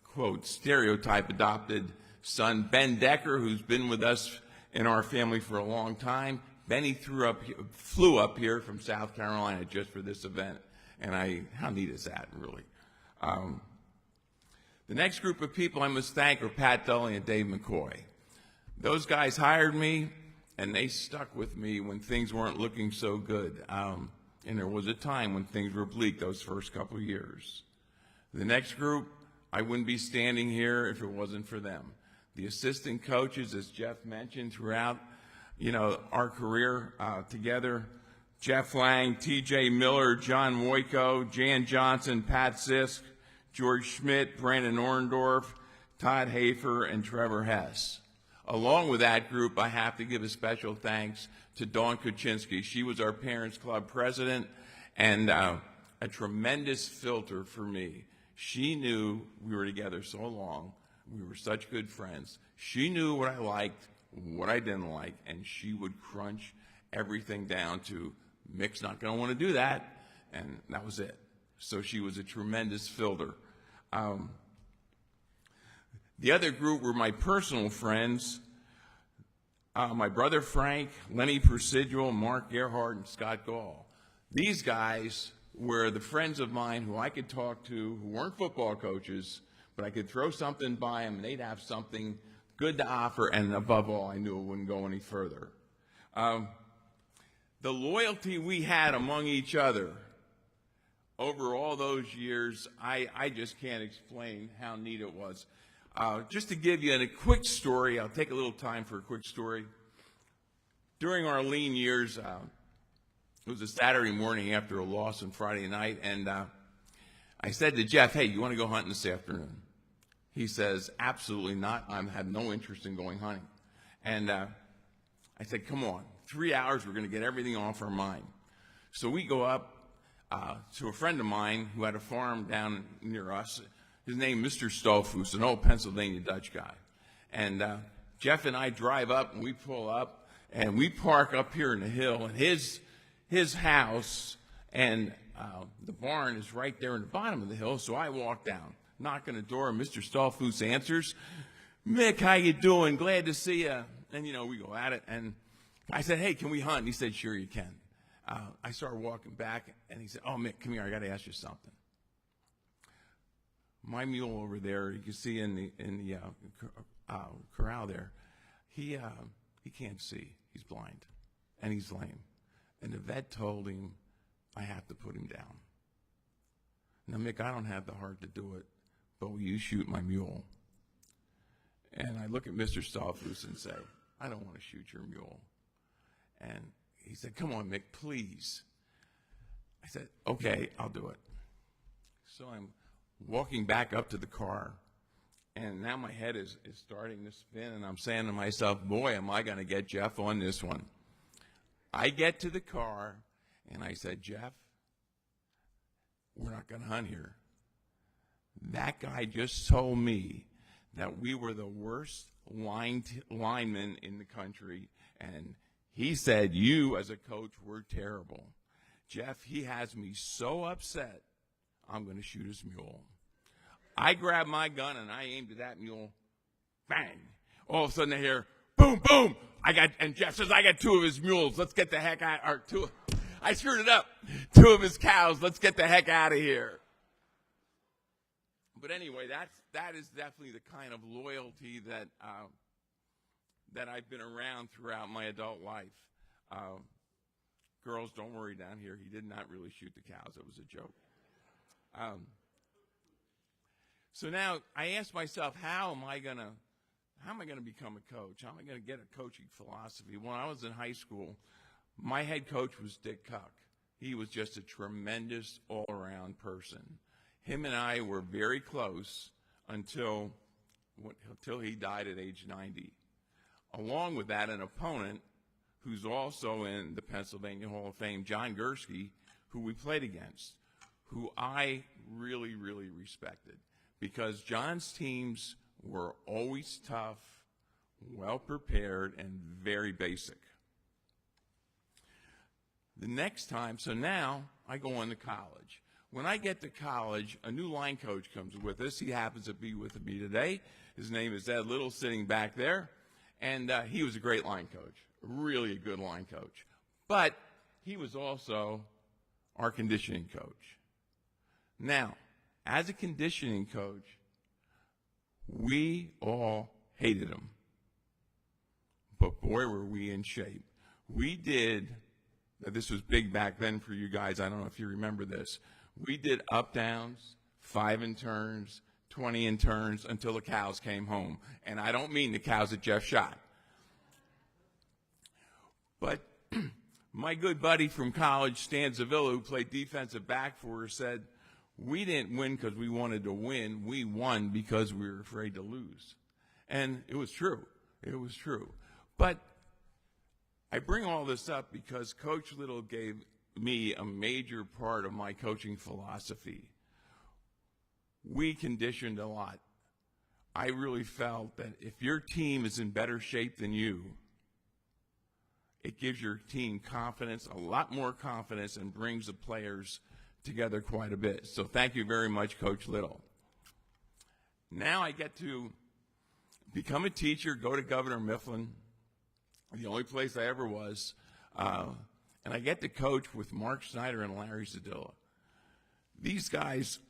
quote, stereotype adopted son, Ben Decker, who's been with us in our family for a long time. Benny flew up here from South Carolina just for this event, and how neat is that, really? The next group of people I must thank are Pat Dully and Dave McCoy. Those guys hired me, and they stuck with me when things weren't looking so good. And there was a time when things were bleak those first couple of years. The next group, I wouldn't be standing here if it wasn't for them. The assistant coaches, as Jeff mentioned, throughout our career together, Jeff Lang, T.J. Miller, John Moyko, Jan Johnson, Pat Sisk, George Schmidt, Brandon Orndorff, Todd Hafer, and Trevor Hess. Along with that group, I have to give a special thanks to Dawn Kuczynski. She was our Parents Club president and a tremendous filter for me. She knew we were together so long. We were such good friends. She knew what I liked, what I didn't like, and she would crunch everything down to, Mick's not going to want to do that, and that was it. So she was a tremendous filter. The other group were my personal friends, my brother Frank, Lenny Persidual, Mark Gerhardt, and Scott Gall. These guys were the friends of mine who I could talk to who weren't football coaches, but I could throw something by them and they'd have something good to offer, and above all, I knew it wouldn't go any further. The loyalty we had among each other over all those years, I just can't explain how neat it was. Just to give you a quick story, I'll take a little time for a quick story. During our lean years, it was a Saturday morning after a loss on Friday night, and I said to Jeff, "Hey, you want to go hunting this afternoon?" He says, "Absolutely not. I have no interest in going hunting." And I said, "Come on, 3 hours, we're going to get everything off our mind." So we go up to a friend of mine who had a farm down near us. His name, Mr. Stolfus, an old Pennsylvania Dutch guy. And Jeff and I drive up, and we pull up, and we park up here in the hill, and his house and the barn is right there in the bottom of the hill, so I walk down. knock on the door, and Mr. Stolfus answers. Mick, how you doing? Glad to see you. And, we go at it. And I said, hey, can we hunt? And he said, sure you can. I started walking back, and he said, oh, Mick, come here. I got to ask you something. My mule over there, you can see in the corral there, he can't see. He's blind, and he's lame. And the vet told him, I have to put him down. Now, Mick, I don't have the heart to do it, but will you shoot my mule? And I look at Mr. Stolfus and say, I don't want to shoot your mule. And he said, come on, Mick, please. I said, okay, I'll do it. So I'm walking back up to the car, and now my head is starting to spin, and I'm saying to myself, boy, am I going to get Jeff on this one. I get to the car, and I said, Jeff, we're not going to hunt here. That guy just told me that we were the worst linemen in the country, and he said you as a coach were terrible. Jeff, he has me so upset, I'm going to shoot his mule. I grabbed my gun, and I aimed at that mule. Bang. All of a sudden I hear, boom, boom. And Jeff says, I got 2 of his mules. Let's get the heck out. Or 2. I screwed it up. 2 of his cows. Let's get the heck out of here. But anyway, that is definitely the kind of loyalty that I've been around throughout my adult life. Girls, don't worry down here. He did not really shoot the cows. It was a joke. So now I ask myself, how am I gonna become a coach? How am I gonna get a coaching philosophy? When I was in high school, my head coach was Dick Cuck. He was just a tremendous all-around person. Him and I were very close until he died at age 90. Along with that, an opponent who's also in the Pennsylvania Hall of Fame, John Gursky, who we played against, who I really, really respected, because John's teams were always tough, well-prepared, and very basic. The next time, so now I go on to college. When I get to college, a new line coach comes with us. He happens to be with me today. His name is Ed Little, sitting back there. And he was a great line coach, really a good line coach. But he was also our conditioning coach. Now, as a conditioning coach, we all hated him. But boy, were we in shape. We did, this was big back then for you guys, I don't know if you remember this, we did up-downs, 5 and turns, 20 and turns until the cows came home. And I don't mean the cows that Jeff shot. But my good buddy from college, Stan Zavilla, who played defensive back for us, said, we didn't win because we wanted to win. We won because we were afraid to lose. And it was true. It was true. But I bring all this up because Coach Little gave me a major part of my coaching philosophy. We conditioned a lot. I really felt that if your team is in better shape than you, it gives your team confidence, a lot more confidence, and brings the players together quite a bit. So thank you very much, Coach Little. Now I get to become a teacher, go to Governor Mifflin, the only place I ever was, and I get to coach with Mark Snyder and Larry Zadilla. These guys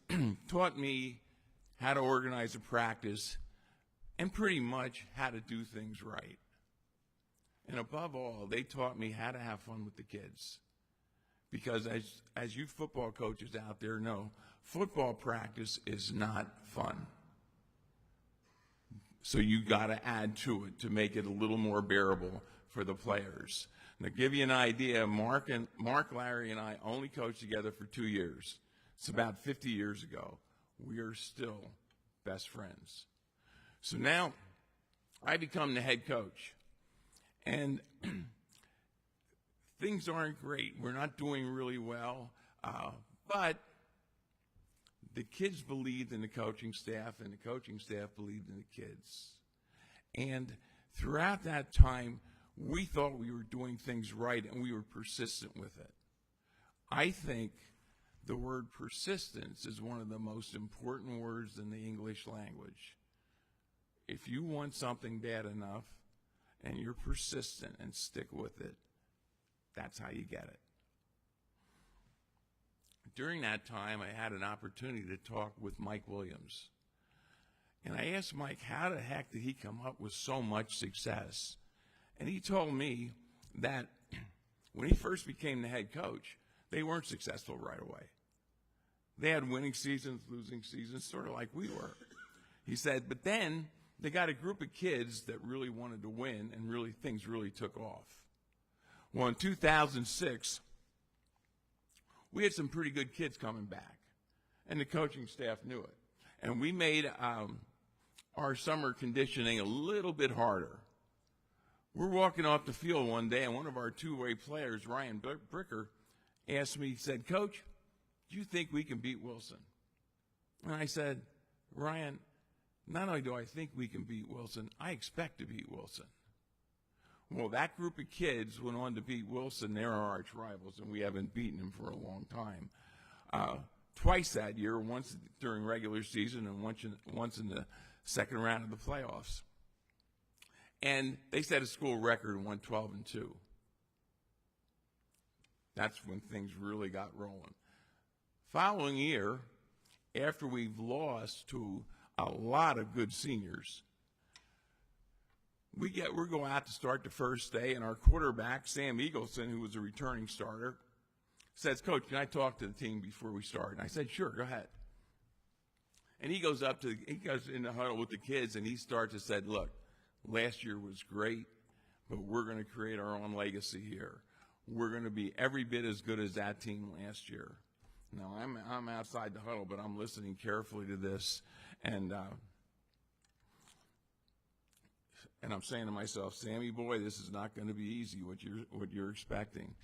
taught me how to organize a practice and pretty much how to do things right. And above all, they taught me how to have fun with the kids. Because as you football coaches out there know, football practice is not fun. So you got to add to it to make it a little more bearable for the players. And to give you an idea, Mark, Larry, and I only coached together for 2 years. It's about 50 years ago. We are still best friends. So now I become the head coach. And things aren't great. We're not doing really well. But the kids believed in the coaching staff, and the coaching staff believed in the kids. And throughout that time, we thought we were doing things right, and we were persistent with it. I think The word persistence is one of the most important words in the English language. If you want something bad enough and you're persistent and stick with it, that's how you get it. During that time, I had an opportunity to talk with Mike Williams. And I asked Mike, how the heck did he come up with so much success? And he told me that when he first became the head coach, they weren't successful right away. They had winning seasons, losing seasons, sort of like we were. He said, but then they got a group of kids that really wanted to win, and things really took off. Well, in 2006, we had some pretty good kids coming back, and the coaching staff knew it. And we made our summer conditioning a little bit harder. We're walking off the field one day, and one of our two-way players, Ryan Bricker, asked me, he said, Coach, do you think we can beat Wilson? And I said, Ryan, not only do I think we can beat Wilson, I expect to beat Wilson. Well, that group of kids went on to beat Wilson. They're our arch rivals, and we haven't beaten them for a long time. Twice that year, once during regular season and once in the second round of the playoffs. And they set a school record and won 12-2. That's when things really got rolling. Following year, after we've lost to a lot of good seniors, we go out to start the first day, and our quarterback, Sam Eagleson, who was a returning starter, says, Coach, can I talk to the team before we start? And I said, sure, go ahead. And he goes in the huddle with the kids, and he starts to say, look, last year was great, but we're going to create our own legacy here. We're going to be every bit as good as that team last year. Now, I'm outside the huddle, but I'm listening carefully to this, and I'm saying to myself, Sammy boy, this is not going to be easy, what you're expecting.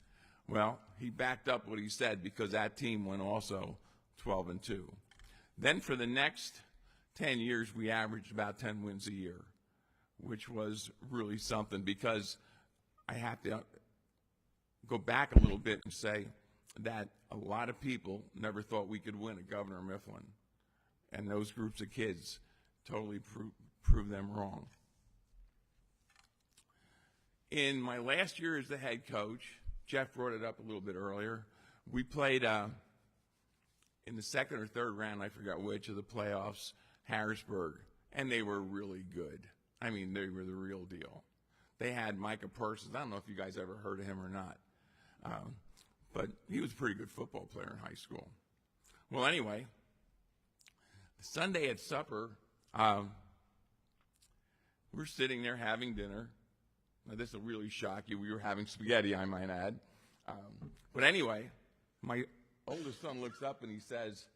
Well, he backed up what he said, because that team went also 12-2. Then for the next 10 years, we averaged about 10 wins a year, which was really something, because I have to go back a little bit and say that a lot of people never thought we could win at Governor Mifflin, and those groups of kids totally proved them wrong. In my last year as the head coach, Jeff brought it up a little bit earlier, we played in the second or third round, I forgot which, of the playoffs, Harrisburg, and they were really good. I mean, they were the real deal. They had Micah Parsons. I don't know if you guys ever heard of him or not, but he was a pretty good football player in high school. Well, anyway, Sunday at supper, we're sitting there having dinner. Now, this will really shock you. We were having spaghetti, I might add. But anyway, my oldest son looks up and he says,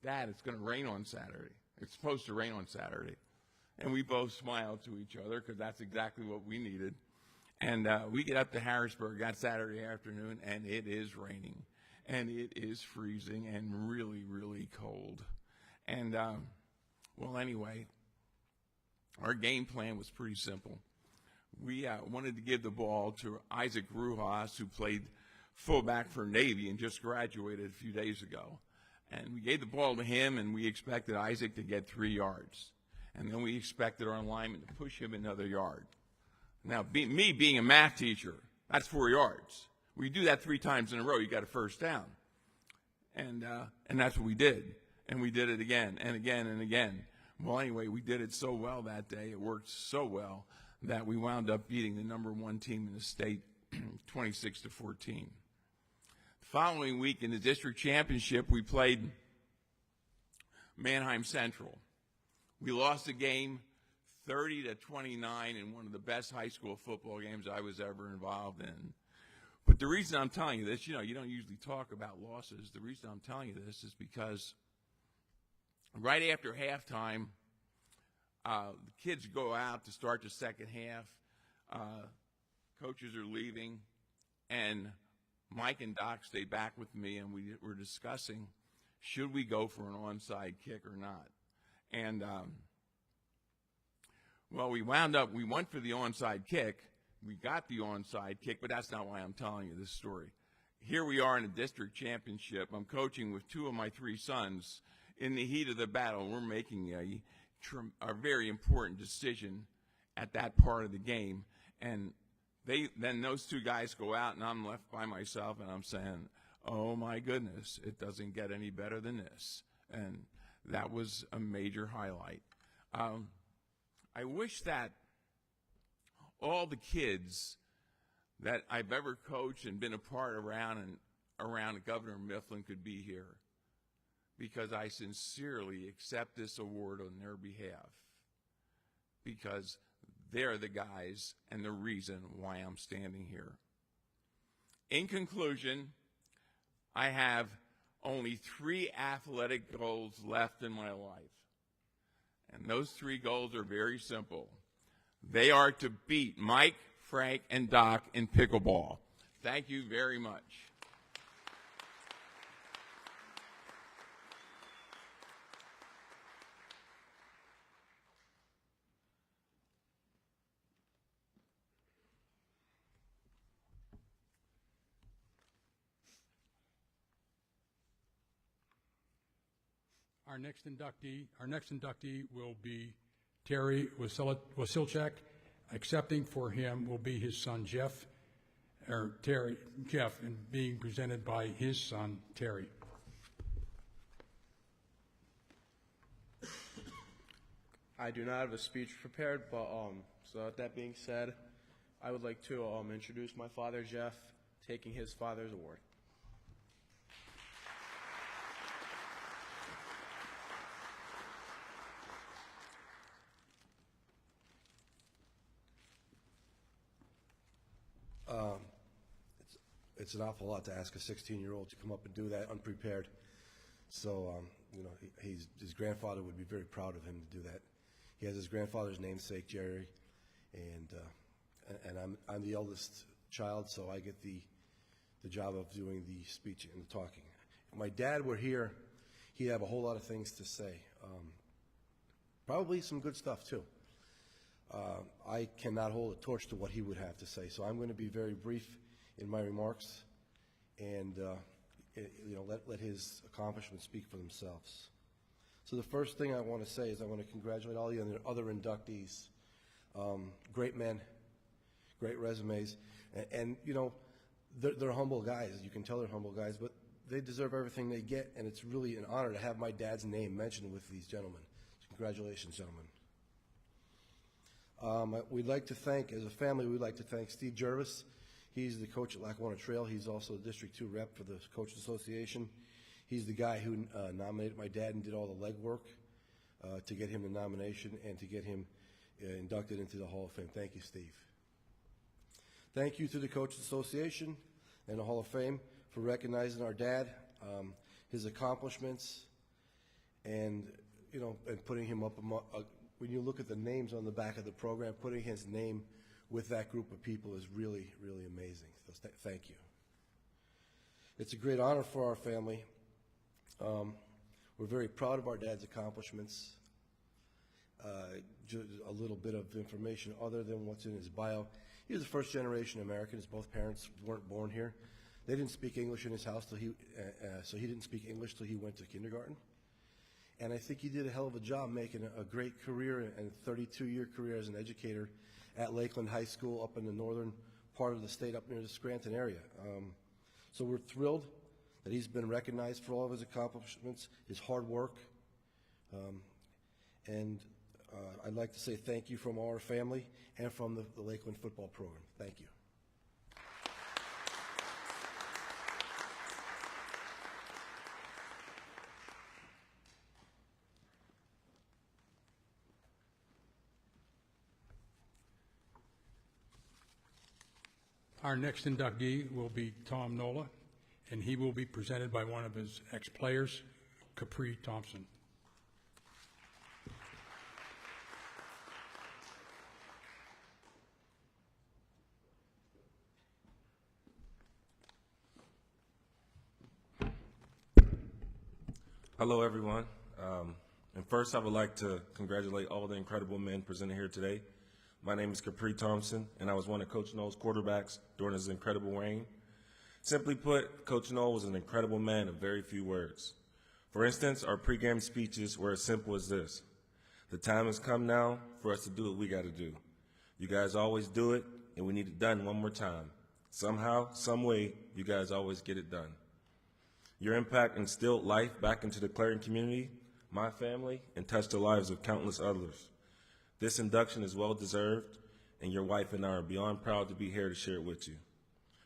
Dad, it's going to rain on Saturday. It's supposed to rain on Saturday. And we both smiled to each other, because that's exactly what we needed. And we get up to Harrisburg that Saturday afternoon, and it is raining. And it is freezing and really, really cold. And, well, anyway, our game plan was pretty simple. We wanted to give the ball to Isaac Rujas, who played fullback for Navy and just graduated a few days ago. And we gave the ball to him, and we expected Isaac to get 3 yards. And then we expected our lineman to push him another yard. Now, me being a math teacher, that's 4 yards. We do that 3 times in a row, you got a first down. And that's what we did. And we did it again and again and again. Well, anyway, we did it so well that day, it worked so well, that we wound up beating the number 1 team in the state 26-14. The following week in the district championship, we played Manheim Central. We lost the game 30-29 in one of the best high school football games I was ever involved in. But the reason I'm telling you this, you don't usually talk about losses. The reason I'm telling you this is because right after halftime, the kids go out to start the second half. Coaches are leaving, and Mike and Doc stay back with me, and we were discussing, should we go for an onside kick or not? And, well, we went for the onside kick. We got the onside kick, but that's not why I'm telling you this story. here we are in a district championship. I'm coaching with two of my three sons. In the heat of the battle, we're making a very important decision at that part of the game. And then those two guys go out, and I'm left by myself, and I'm saying, oh, my goodness, it doesn't get any better than this. And that was a major highlight. I wish that all the kids that I've ever coached and been a part around Governor Mifflin could be here, because I sincerely accept this award on their behalf, because they're the guys and the reason why I'm standing here. In conclusion, I have only 3 athletic goals left in my life. And those 3 goals are very simple. They are to beat Mike, Frank, and Doc in pickleball. Thank you very much. Our next inductee will be Terry Wasilchak. Accepting for him will be his son Jeff, and being presented by his son Terry. I do not have a speech prepared, but so with that being said, I would like to introduce my father Jeff, taking his father's award. It's an awful lot to ask a 16-year-old to come up and do that unprepared. So, his grandfather would be very proud of him to do that. He has his grandfather's namesake, Jerry, and I'm the eldest child, so I get the job of doing the speech and the talking. If my dad were here, he'd have a whole lot of things to say. Probably some good stuff too. I cannot hold a torch to what he would have to say, so I'm going to be very brief in my remarks, and let his accomplishments speak for themselves. So the first thing I want to say is I want to congratulate all the other inductees. Great men, great resumes, and they're humble guys. You can tell they're humble guys, but they deserve everything they get, and it's really an honor to have my dad's name mentioned with these gentlemen. So congratulations, gentlemen. We'd like to thank, as a family, we'd like to thank Steve Jervis. He's the coach at Lackawanna Trail. He's also the District 2 rep for the Coaches Association. He's the guy who nominated my dad and did all the legwork to get him the nomination and to get him inducted into the Hall of Fame. Thank you, Steve. Thank you to the Coaches Association and the Hall of Fame for recognizing our dad, his accomplishments, and putting him up among, when you look at the names on the back of the program, putting his name with that group of people is really, really amazing. So thank you. It's a great honor for our family. We're very proud of our dad's accomplishments. Just a little bit of information other than what's in his bio. He was a first-generation American. His both parents weren't born here. They didn't speak English in his house, so he didn't speak English till he went to kindergarten. And I think he did a hell of a job making a great career and a 32-year career as an educator at Lakeland High School up in the northern part of the state, up near the Scranton area. So we're thrilled that he's been recognized for all of his accomplishments, his hard work. And I'd like to say thank you from our family and from the Lakeland football program. Thank you. Our next inductee will be Tom Nola, and he will be presented by one of his ex-players, Capri Thompson. Hello, everyone. And first, I would like to congratulate all the incredible men presented here today. My name is Capri Thompson, and I was one of Coach Noll's quarterbacks during his incredible reign. Simply put, Coach Knoll was an incredible man of very few words. For instance, our pregame speeches were as simple as this: the time has come now for us to do what we got to do. You guys always do it, and we need it done one more time. Somehow, some way, you guys always get it done. Your impact instilled life back into the Clarion community, my family, and touched the lives of countless others. This induction is well-deserved, and your wife and I are beyond proud to be here to share it with you.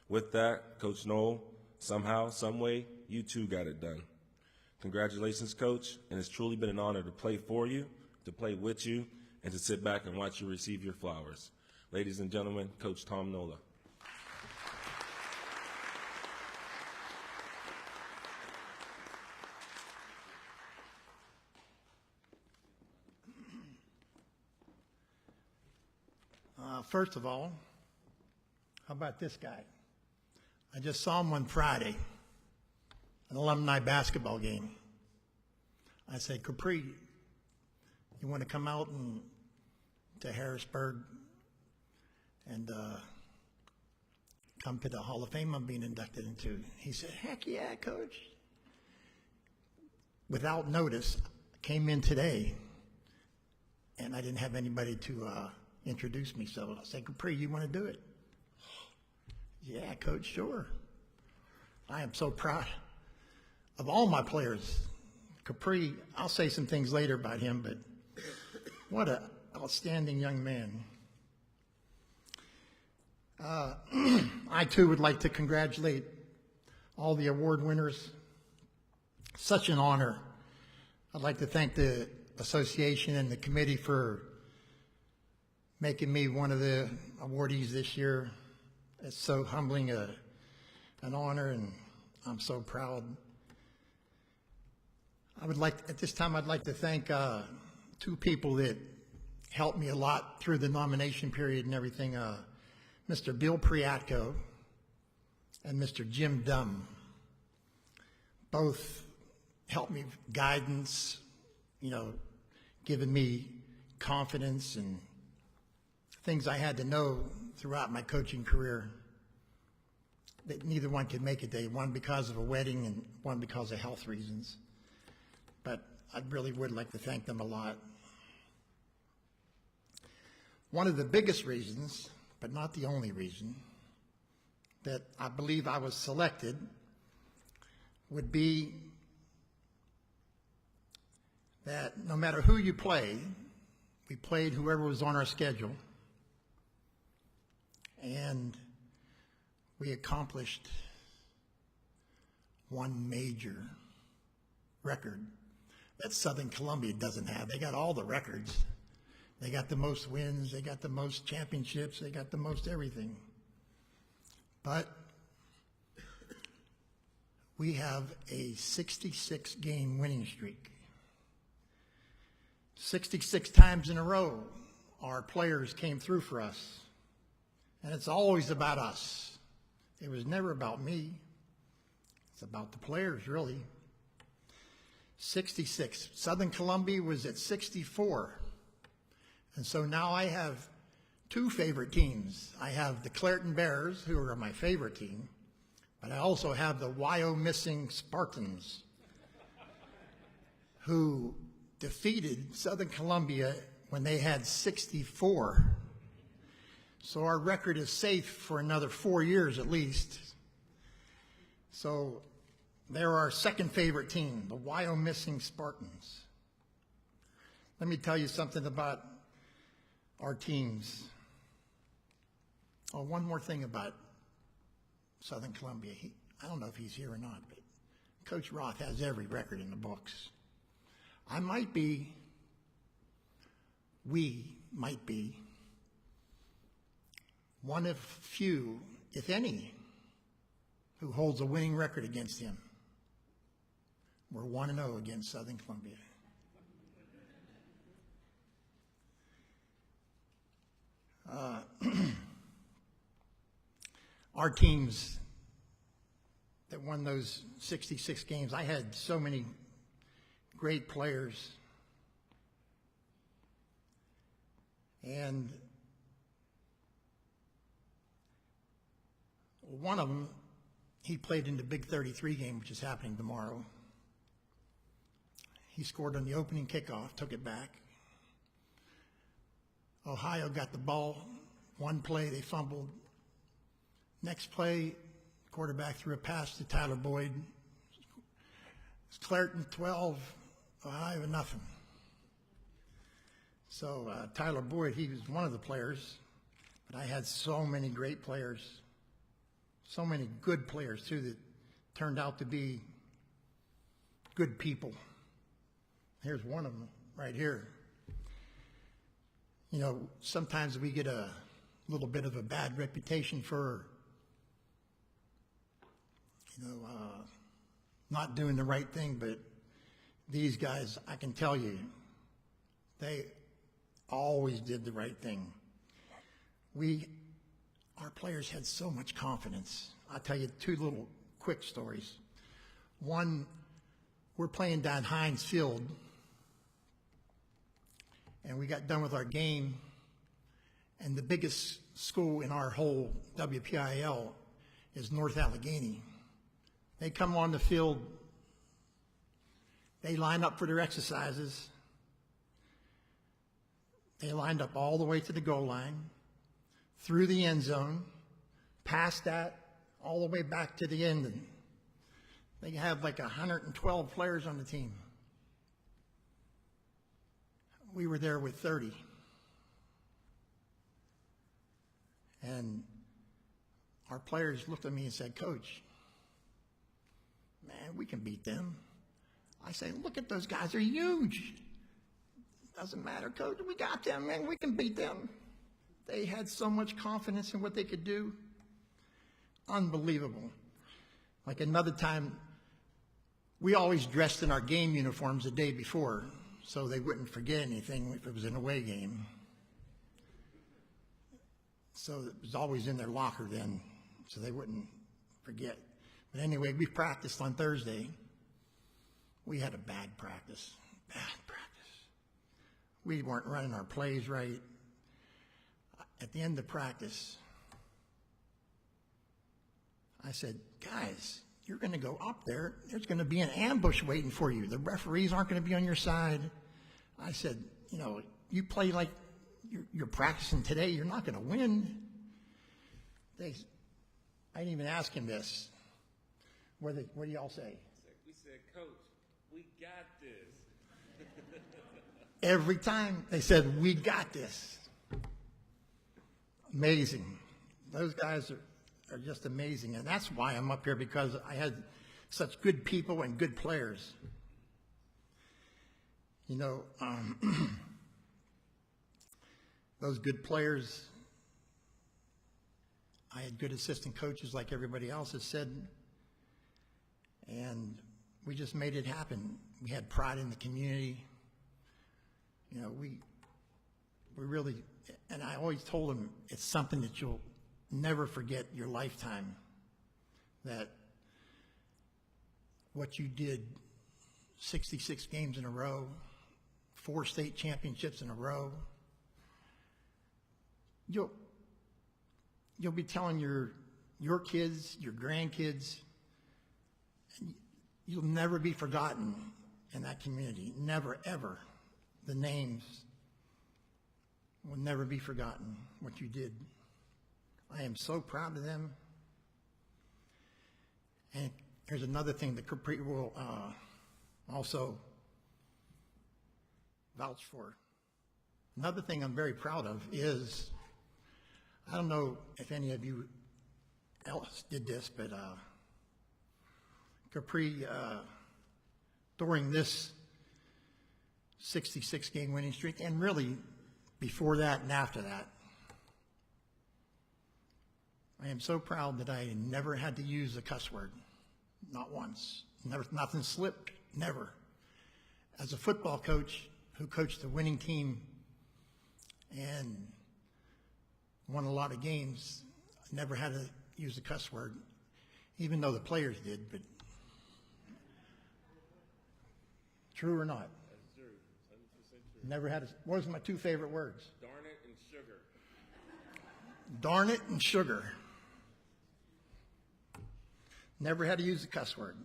With that, Coach Knoll, somehow, some way, you too got it done. Congratulations, Coach, and it's truly been an honor to play for you, to play with you, and to sit back and watch you receive your flowers. Ladies and gentlemen, Coach Tom Nola. First of all, how about this guy? I just saw him on Friday, an alumni basketball game. I said, Capri, you want to come out to Harrisburg and come to the Hall of Fame I'm being inducted into? He said, heck yeah, Coach. Without notice, came in today, and I didn't have anybody to introduce me, so I said, Capri, you want to do it? Yeah, Coach, sure. I am so proud of all my players. Capri, I'll say some things later about him, but what an outstanding young man. I, too, would like to congratulate all the award winners. Such an honor. I'd like to thank the association and the committee for making me one of the awardees this year. It's so humbling an honor, and I'm so proud. At this time, I'd like to thank two people that helped me a lot through the nomination period and everything. Mr. Bill Priatko and Mr. Jim Dunn. Both helped me with guidance, giving me confidence and things I had to know throughout my coaching career that neither one could make it today, one because of a wedding and one because of health reasons. But I really would like to thank them a lot. One of the biggest reasons, but not the only reason, that I believe I was selected would be that no matter who you play, we played whoever was on our schedule, and we accomplished one major record that Southern Columbia doesn't have. They got all the records. They got the most wins, they got the most championships, they got the most everything. But we have a 66-game winning streak. 66 times in a row, our players came through for us. And it's always about us. It was never about me. It's about the players, really. 66. Southern Columbia was at 64. And so now I have two favorite teams. I have the Clairton Bears, who are my favorite team, but I also have the Wyomissing Spartans, who defeated Southern Columbia when they had 64. So our record is safe for another 4 years at least. So they're our second favorite team, the Wyomissing Spartans. Let me tell you something about our teams. Oh, one more thing about Southern Columbia. I don't know if he's here or not, but Coach Roth has every record in the books. We might be one of few, if any, who holds a winning record against him. We're 1-0 against Southern Columbia. Our teams that won those 66 games, I had so many great players. And one of them he played in the Big 33 game, which is happening tomorrow. He scored on the opening kickoff, took it back. Ohio got the ball. One play, they fumbled. Next play, quarterback threw a pass to Tyler Boyd. It's Clareton 12, Ohio nothing. So Tyler Boyd, he was one of the players, but I had so many great players, so many good players too that turned out to be good people. Here's one of them right here. You know, sometimes we get a little bit of a bad reputation for, not doing the right thing, but these guys, I can tell you, they always did the right thing. Our players had so much confidence. I'll tell you two little quick stories. One, we're playing down Heinz Field, and we got done with our game, and the biggest school in our whole WPIAL is North Allegheny. They come on the field, they line up for their exercises. They lined up all the way to the goal line, through the end zone, past that, all the way back to the end. And they have like 112 players on the team. We were there with 30. And our players looked at me and said, "Coach, man, we can beat them." I say, "Look at those guys, they're huge." "Doesn't matter, Coach, we got them, man, we can beat them." They had so much confidence in what they could do. Unbelievable. Like another time, we always dressed in our game uniforms the day before, so they wouldn't forget anything if it was an away game. So it was always in their locker then, so they wouldn't forget. But anyway, we practiced on Thursday. We had a bad practice. We weren't running our plays right. At the end of practice, I said, "Guys, you're going to go up there. There's going to be an ambush waiting for you. The referees aren't going to be on your side." I said, "You play like you're practicing today. You're not going to win." I didn't even ask him this. What do y'all say? We said, "Coach, we got this." Every time they said, "We got this." Amazing. Those guys are just amazing. And that's why I'm up here, because I had such good people and good players. Those good players, I had good assistant coaches like everybody else has said, and we just made it happen. We had pride in the community. We really, and I always told them, it's something that you'll never forget your lifetime, that what you did 66 games in a row, 4 state championships in a row, you'll be telling your kids, your grandkids, and you'll never be forgotten in that community. Never, ever. The names will never be forgotten, what you did. I am so proud of them. And here's another thing that Capri will also vouch for. Another thing I'm very proud of is, I don't know if any of you else did this, but Capri, during this 66-game winning streak, and really before that and after that, I am so proud that I never had to use a cuss word, not once. Never, nothing slipped, never. As a football coach who coached a winning team and won a lot of games, I never had to use a cuss word, even though the players did. But true or not? That's true. 100% true. Never had a, what was my 2 favorite words? Darn it and sugar. Darn it and sugar. Never had to use a cuss word,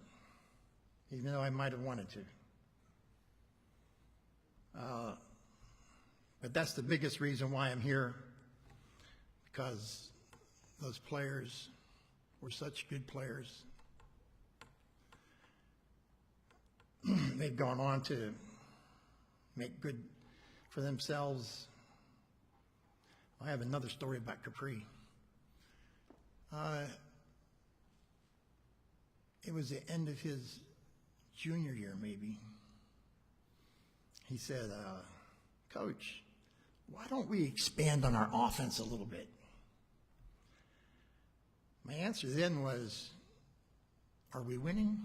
even though I might have wanted to. But that's the biggest reason why I'm here, because those players were such good players. They've gone on to make good for themselves. I have another story about Capri. It was the end of his junior year, maybe. He said, Coach, why don't we expand on our offense a little bit? My answer then was, are we winning?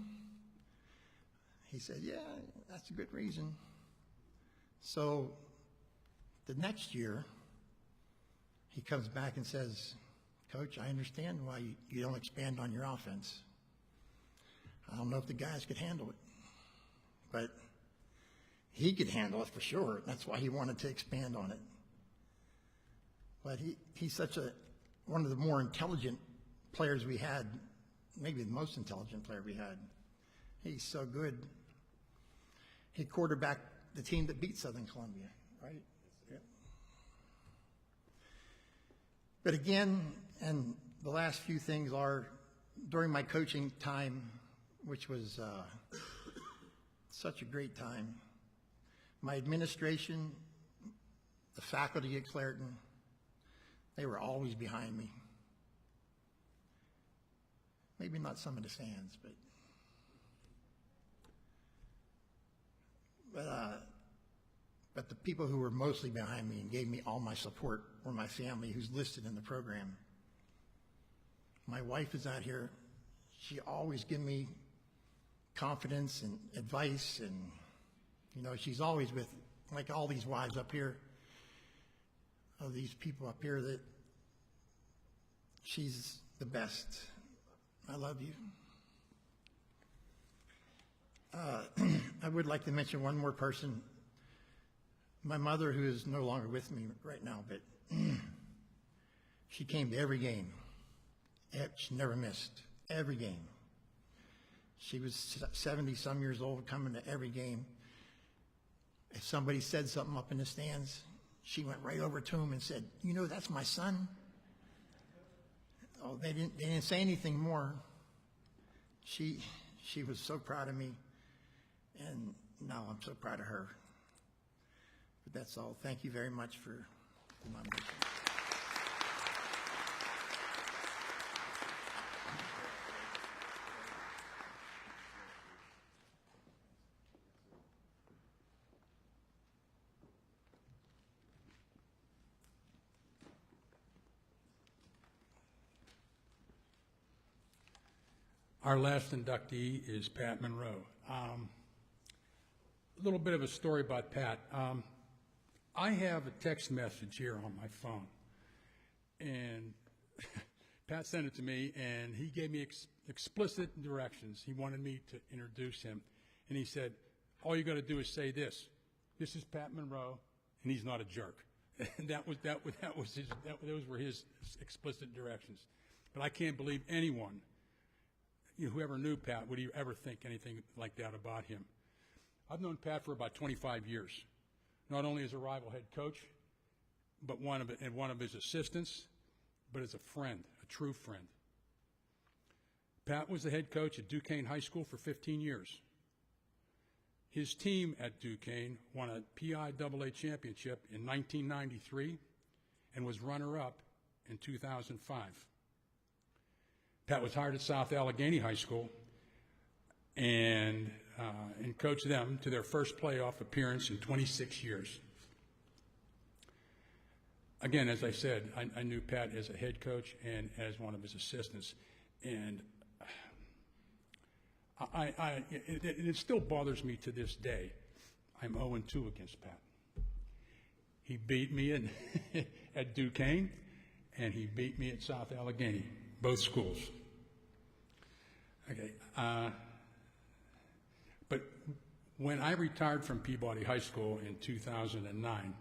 He said, yeah, that's a good reason. So the next year, he comes back and says, Coach, I understand why you don't expand on your offense. I don't know if the guys could handle it, but he could handle it for sure. That's why he wanted to expand on it. But he's such one of the more intelligent players we had, maybe the most intelligent player we had. He's so good. He quarterbacked the team that beat Southern Columbia, right? Yeah. But again, and the last few things are, during my coaching time, which was such a great time, my administration, the faculty at Clairton, they were always behind me. Maybe not some of the fans, but the people who were mostly behind me and gave me all my support were my family, who's listed in the program. My wife is out here. She always gives me confidence and advice, and she's always with, like all these wives up here, of these people up here, that she's the best. I love you. I would like to mention one more person. My mother, who is no longer with me right now, but she came to every game. She never missed every game. She was 70-some years old, coming to every game. If somebody said something up in the stands, she went right over to him and said, that's my son. Oh, they didn't say anything more. She was so proud of me, and now I'm so proud of her. But that's all. Thank you very much for the nomination. Our last inductee is Pat Monroe. A little bit of a story about Pat. I have a text message here on my phone, and Pat sent it to me, and he gave me explicit directions. He wanted me to introduce him, and he said, all you got to do is say this. This is Pat Monroe, and he's not a jerk. And those were his explicit directions. But I can't believe anyone, whoever knew Pat, would ever think anything like that about him. I've known Pat for about 25 years, not only as a rival head coach, but one of his assistants, but as a friend, a true friend. Pat was the head coach at Duquesne High School for 15 years. His team at Duquesne won a PIAA championship in 1993 and was runner-up in 2005. Pat was hired at South Allegheny High School and coached them to their first playoff appearance in 26 years. Again, as I said, I knew Pat as a head coach and as one of his assistants, and it still bothers me to this day. I'm 0-2 against Pat. He beat me at Duquesne, and he beat me at South Allegheny, both schools. Okay, but when I retired from Peabody High School in 2009,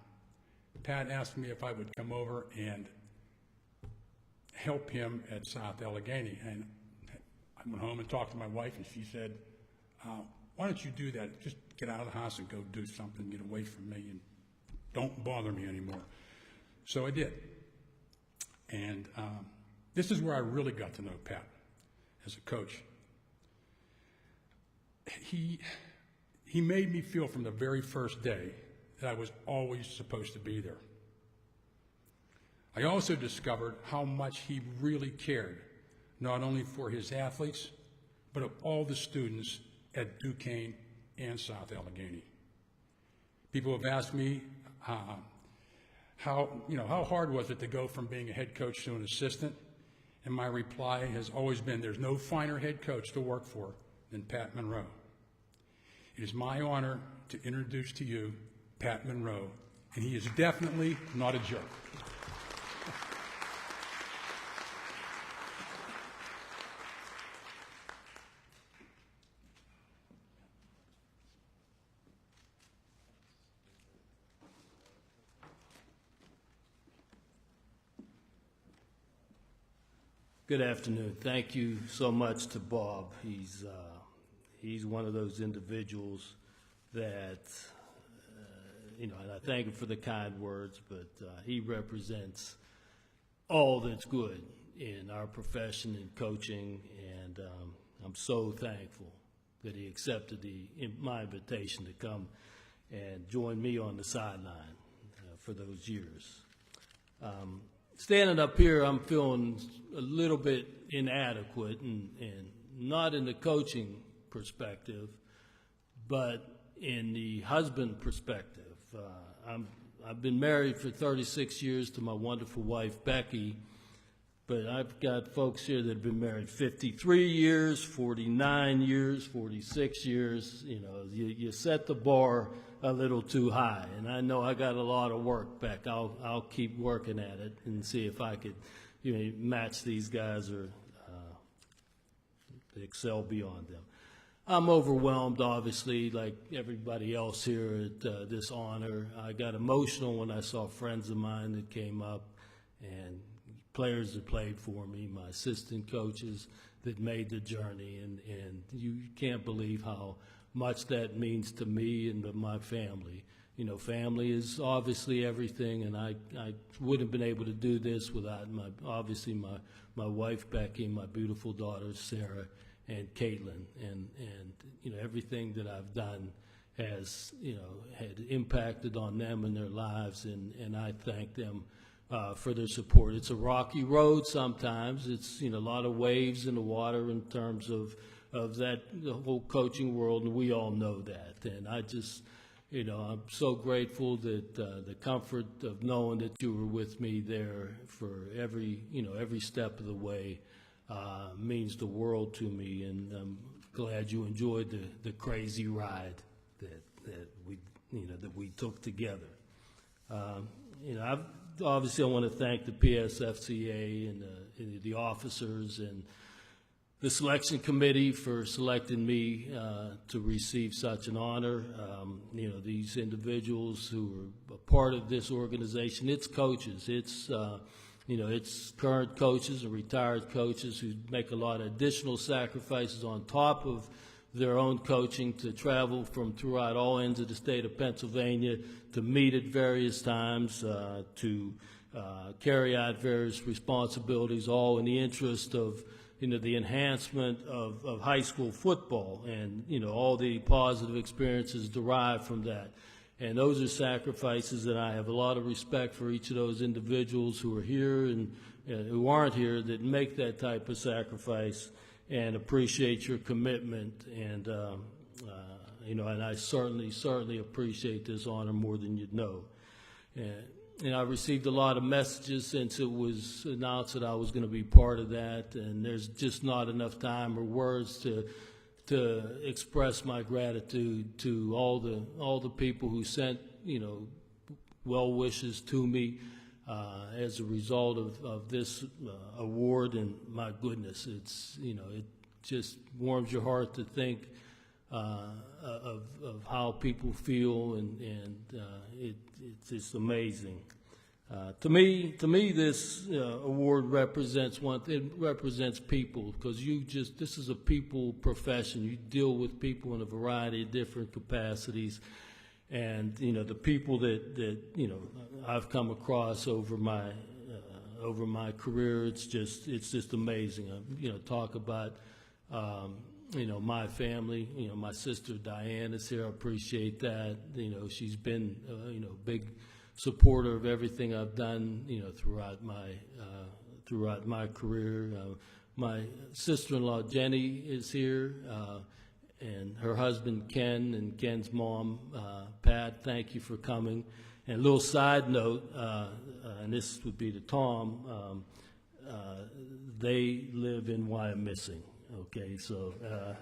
Pat asked me if I would come over and help him at South Allegheny, and I went home and talked to my wife, and she said, why don't you do that? Just get out of the house and go do something, get away from me, and don't bother me anymore. So I did. And this is where I really got to know Pat as a coach. He made me feel from the very first day that I was always supposed to be there. I also discovered how much he really cared, not only for his athletes, but of all the students at Duquesne and South Allegheny. People have asked me how hard was it to go from being a head coach to an assistant, and my reply has always been, there's no finer head coach to work for than Pat Monroe. It is my honor to introduce to you Pat Monroe, and he is definitely not a jerk. Good afternoon. Thank you so much to Bob. He's one of those individuals that, and I thank him for the kind words, but he represents all that's good in our profession in coaching, and I'm so thankful that he accepted my invitation to come and join me on the sideline for those years. Standing up here, I'm feeling a little bit inadequate, and not in the coaching perspective, but in the husband perspective. I've been married for 36 years to my wonderful wife, Becky, but I've got folks here that have been married 53 years, 49 years, 46 years. You set the bar a little too high, and I know I got a lot of work, Beck. I'll keep working at it and see if I could match these guys or excel beyond them. I'm overwhelmed, obviously, like everybody else here at this honor. I got emotional when I saw friends of mine that came up and players that played for me, my assistant coaches that made the journey, and you can't believe how much that means to me and to my family. Family is obviously everything, and I wouldn't have been able to do this without my wife, Becky, and my beautiful daughters, Sarah and Caitlin, and everything that I've done has had impacted on them and their lives, and I thank them for their support. It's a rocky road sometimes. It's a lot of waves in the water in terms of the whole coaching world, and we all know that. And I just, I'm so grateful that the comfort of knowing that you were with me there for every step of the way means the world to me, and I'm glad you enjoyed the crazy ride that we took together. Obviously, I want to thank the PSFCA and the officers and the selection committee for selecting me to receive such an honor. These individuals who are a part of this organization, it's coaches, it's current coaches and retired coaches who make a lot of additional sacrifices on top of their own coaching to travel from throughout all ends of the state of Pennsylvania to meet at various times, to carry out various responsibilities, all in the interest of the enhancement of high school football and all the positive experiences derived from that. And those are sacrifices, and I have a lot of respect for each of those individuals who are here and who aren't here that make that type of sacrifice, and appreciate your commitment. And and I certainly appreciate this honor more than you'd know. And I received a lot of messages since it was announced that I was going to be part of that, and there's just not enough time or words to express my gratitude to all the people who sent well wishes to me as a result of this award. And my goodness, it just warms your heart to think of how people feel, and it's amazing. To me, this award represents it represents people, because this is a people profession. You deal with people in a variety of different capacities, and the people that I've come across over my career, it's just amazing. Talk about my family. My sister Diane is here. I appreciate that. She's been big supporter of everything I've done, throughout my career. My sister-in-law Jenny is here, and her husband Ken, and Ken's mom Pat. Thank you for coming. And a little side note, and this would be to Tom. They live in Wyomissing. Okay, so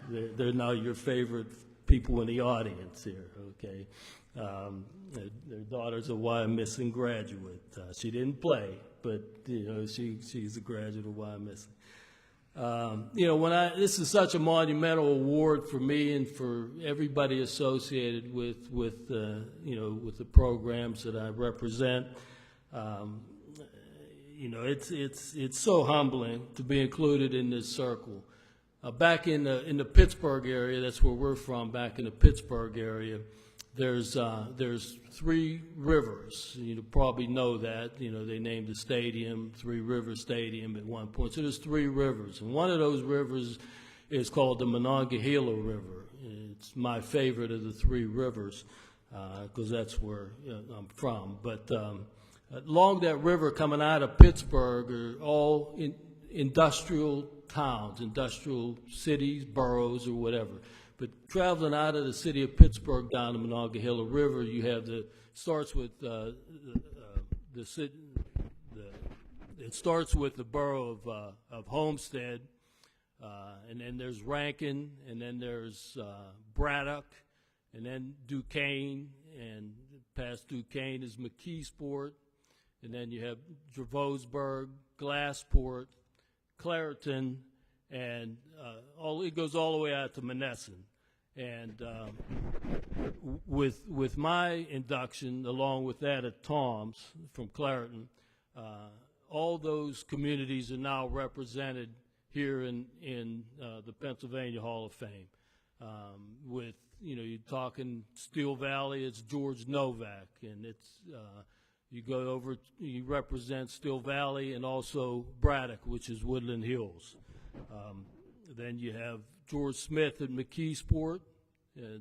they're now your favorite people in the audience here. Okay. Their daughter's a Wyomissing graduate. She didn't play, but she's a graduate of Wyomissing. This is such a monumental award for me and for everybody associated with the programs that I represent. It's so humbling to be included in this circle. Back in the Pittsburgh area, that's where we're from. Back in the Pittsburgh area, there's 3 rivers. You probably know that. They named the stadium Three River Stadium at one point. So there's 3 rivers, and one of those rivers is called the Monongahela River. It's my favorite of the 3 rivers because that's where I'm from. But along that river, coming out of Pittsburgh, are all industrial towns, industrial cities, boroughs, or whatever. But traveling out of the city of Pittsburgh down the Monongahela River, you have it starts with the borough of Homestead, and then there's Rankin, and then there's Braddock, and then Duquesne, and past Duquesne is McKeesport, and then you have Dravosburg, Glassport, Clairton, and it goes all the way out to Monessen. And with my induction, along with that at Tom's from Clairton, all those communities are now represented here in the Pennsylvania Hall of Fame. You're talking Steel Valley, it's George Novak, and it's you represent Steel Valley and also Braddock, which is Woodland Hills. Then you have George Smith at McKeesport.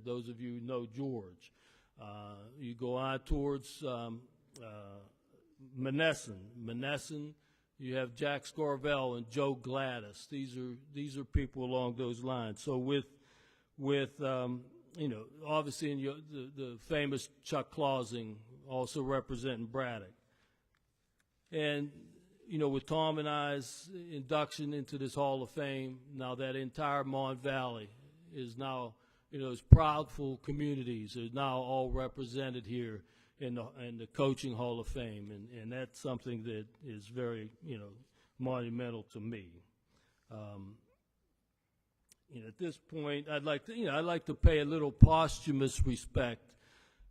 Those of you who know George. You go on towards Monessen. Monessen, you have Jack Scarvell and Joe Gladys. These are people along those lines. So with obviously in the famous Chuck Clausing also representing Braddock. And with Tom and I's induction into this Hall of Fame, now that entire Mon Valley is now, those proudful communities are now all represented here in the Coaching Hall of Fame, and that's something that is very, monumental to me. At this point, I'd like to pay a little posthumous respect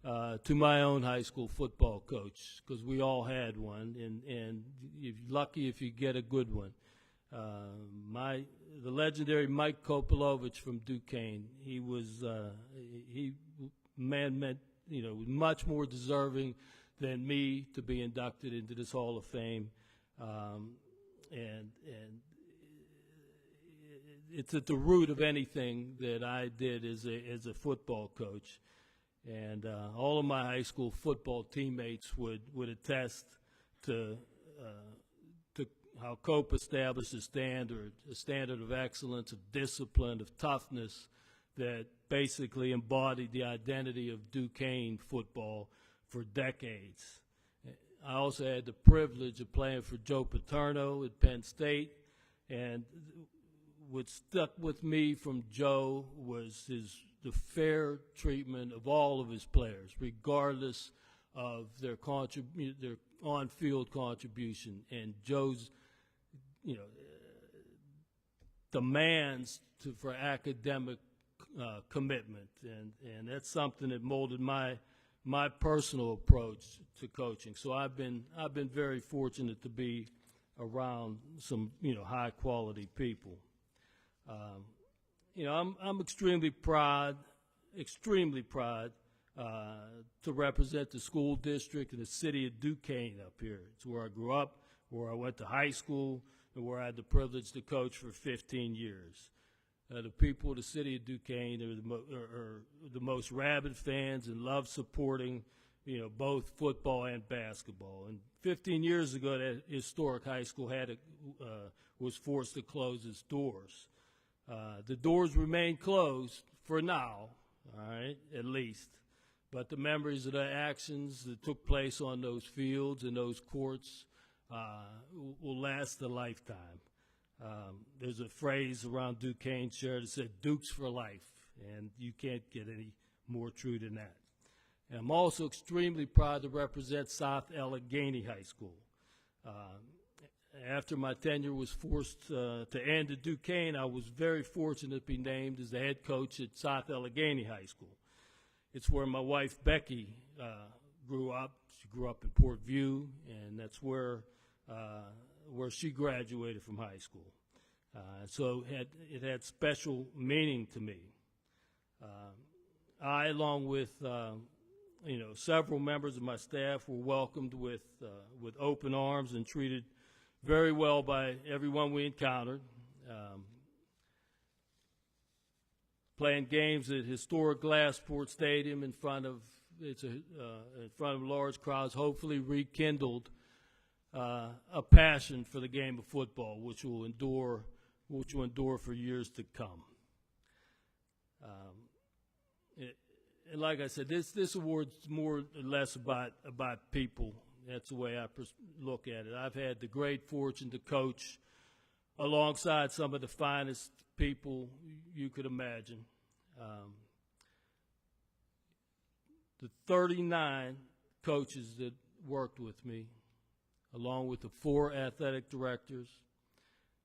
to my own high school football coach, because we all had one, and you're lucky if you get a good one. The legendary Mike Kopelovich from Duquesne, he was meant much more deserving than me to be inducted into this Hall of Fame, and it's at the root of anything that I did as a football coach. And all of my high school football teammates would attest to how Cope established a standard of excellence, of discipline, of toughness that basically embodied the identity of Duquesne football for decades. I also had the privilege of playing for Joe Paterno at Penn State, and what stuck with me from Joe was the fair treatment of all of his players, regardless of their on-field contribution, and Joe's demands for academic commitment, and that's something that molded my my personal approach to coaching. So I've been very fortunate to be around some, high quality people. I'm extremely proud to represent the school district and the city of Duquesne up here. It's where I grew up, where I went to high school, and where I had the privilege to coach for 15 years. The people of the city of Duquesne are the most rabid fans and love supporting, both football and basketball. And 15 years ago, that historic high school was forced to close its doors. The doors remain closed for now, all right, at least. But the memories of the actions that took place on those fields and those courts will last a lifetime. There's a phrase around Duquesne Share that said, "Dukes for life," and you can't get any more true than that. And I'm also extremely proud to represent South Allegheny High School. After my tenure was forced to end at Duquesne, I was very fortunate to be named as the head coach at South Allegheny High School. It's where my wife, Becky, grew up. She grew up in Port View, and that's where she graduated from high school. So it had special meaning to me. I, along with several members of my staff, were welcomed with open arms and treated very well by everyone we encountered. Playing games at historic Glassport Stadium in front of large crowds, hopefully rekindled a passion for the game of football, which will endure for years to come. And like I said, this award's more or less about people. That's the way I look at it. I've had the great fortune to coach alongside some of the finest people you could imagine. The 39 coaches that worked with me, along with the 4 athletic directors,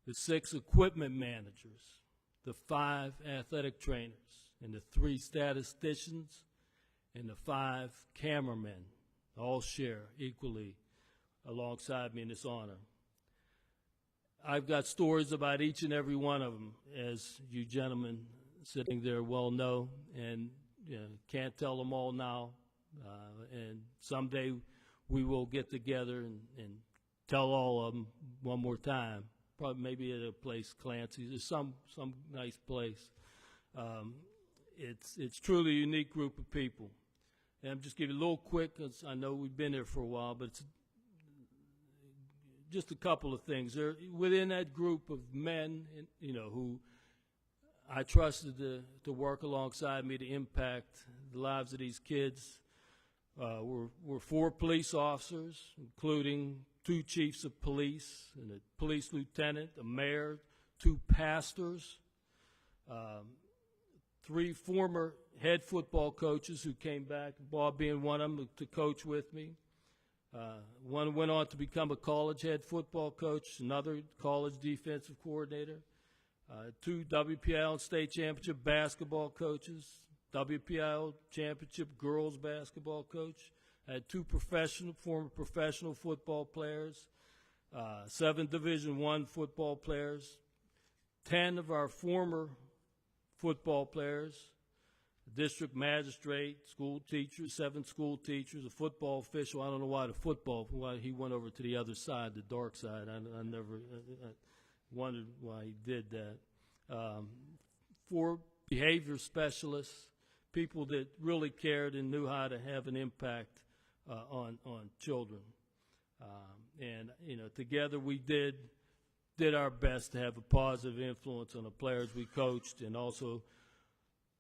the 6 equipment managers, the 5 athletic trainers, and the 3 statisticians, and the 5 cameramen, all share equally alongside me in this honor. I've got stories about each and every one of them, as you gentlemen sitting there well know, and can't tell them all now. And someday we will get together and tell all of them one more time. Probably maybe at a place, Clancy's, or some nice place. It's truly a unique group of people. And I'm just giving you a little quick, because I know we've been there for a while, but it's just a couple of things. Within that group of men, who I trusted to work alongside me to impact the lives of these kids, were 4 police officers, including 2 chiefs of police and a police lieutenant, a mayor, 2 pastors, 3 former head football coaches who came back, Bob being one of them, to coach with me. One went on to become a college head football coach, another college defensive coordinator, 2 WPIAL and state championship basketball coaches, WPIAL championship girls basketball coach. I had 2 former professional football players, 7 Division I football players, 10 of our former football players, a district magistrate, school teachers, 7 school teachers, a football official. I don't know why he went over to the other side, the dark side. I never wondered why he did that. 4 behavior specialists, people that really cared and knew how to have an impact on children. And together we did our best to have a positive influence on the players we coached, and also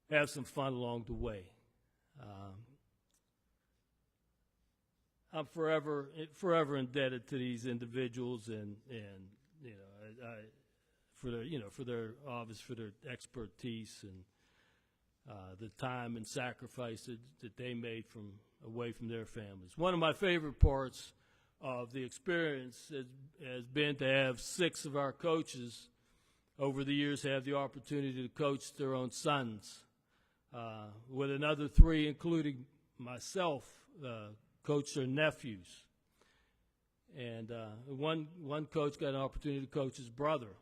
have some fun along the way. I'm forever indebted to these individuals, and for their expertise and the time and sacrifice that they made away from their families. One of my favorite parts of the experience has been to have 6 of our coaches over the years have the opportunity to coach their own sons, with another 3, including myself coach their nephews. And one coach got an opportunity to coach his brother.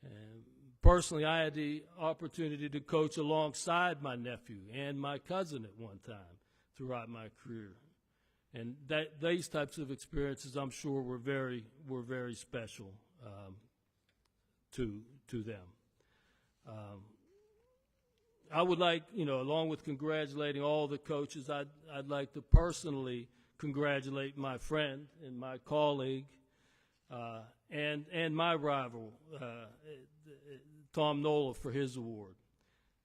And personally, I had the opportunity to coach alongside my nephew and my cousin at one time throughout my career. And these types of experiences, I'm sure, were very special to them. I would like, along with congratulating all the coaches, I'd like to personally congratulate my friend and my colleague and my rival, Tom Nola, for his award.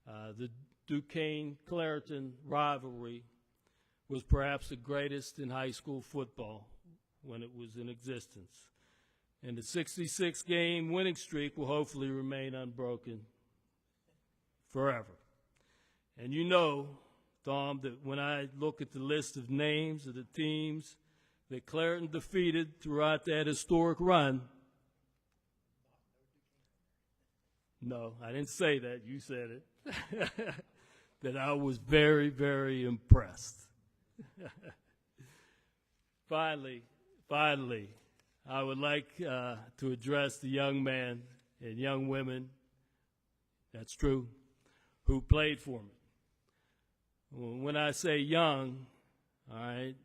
The Duquesne-Clairton rivalry was perhaps the greatest in high school football when it was in existence. And the 66-game winning streak will hopefully remain unbroken forever. And you know, Tom, that when I look at the list of names of the teams that Clairton defeated throughout that historic run, no, I didn't say that, you said it, that I was very, very impressed. Finally, I would like to address the young men and young women, that's true, who played for me. When I say young, all right,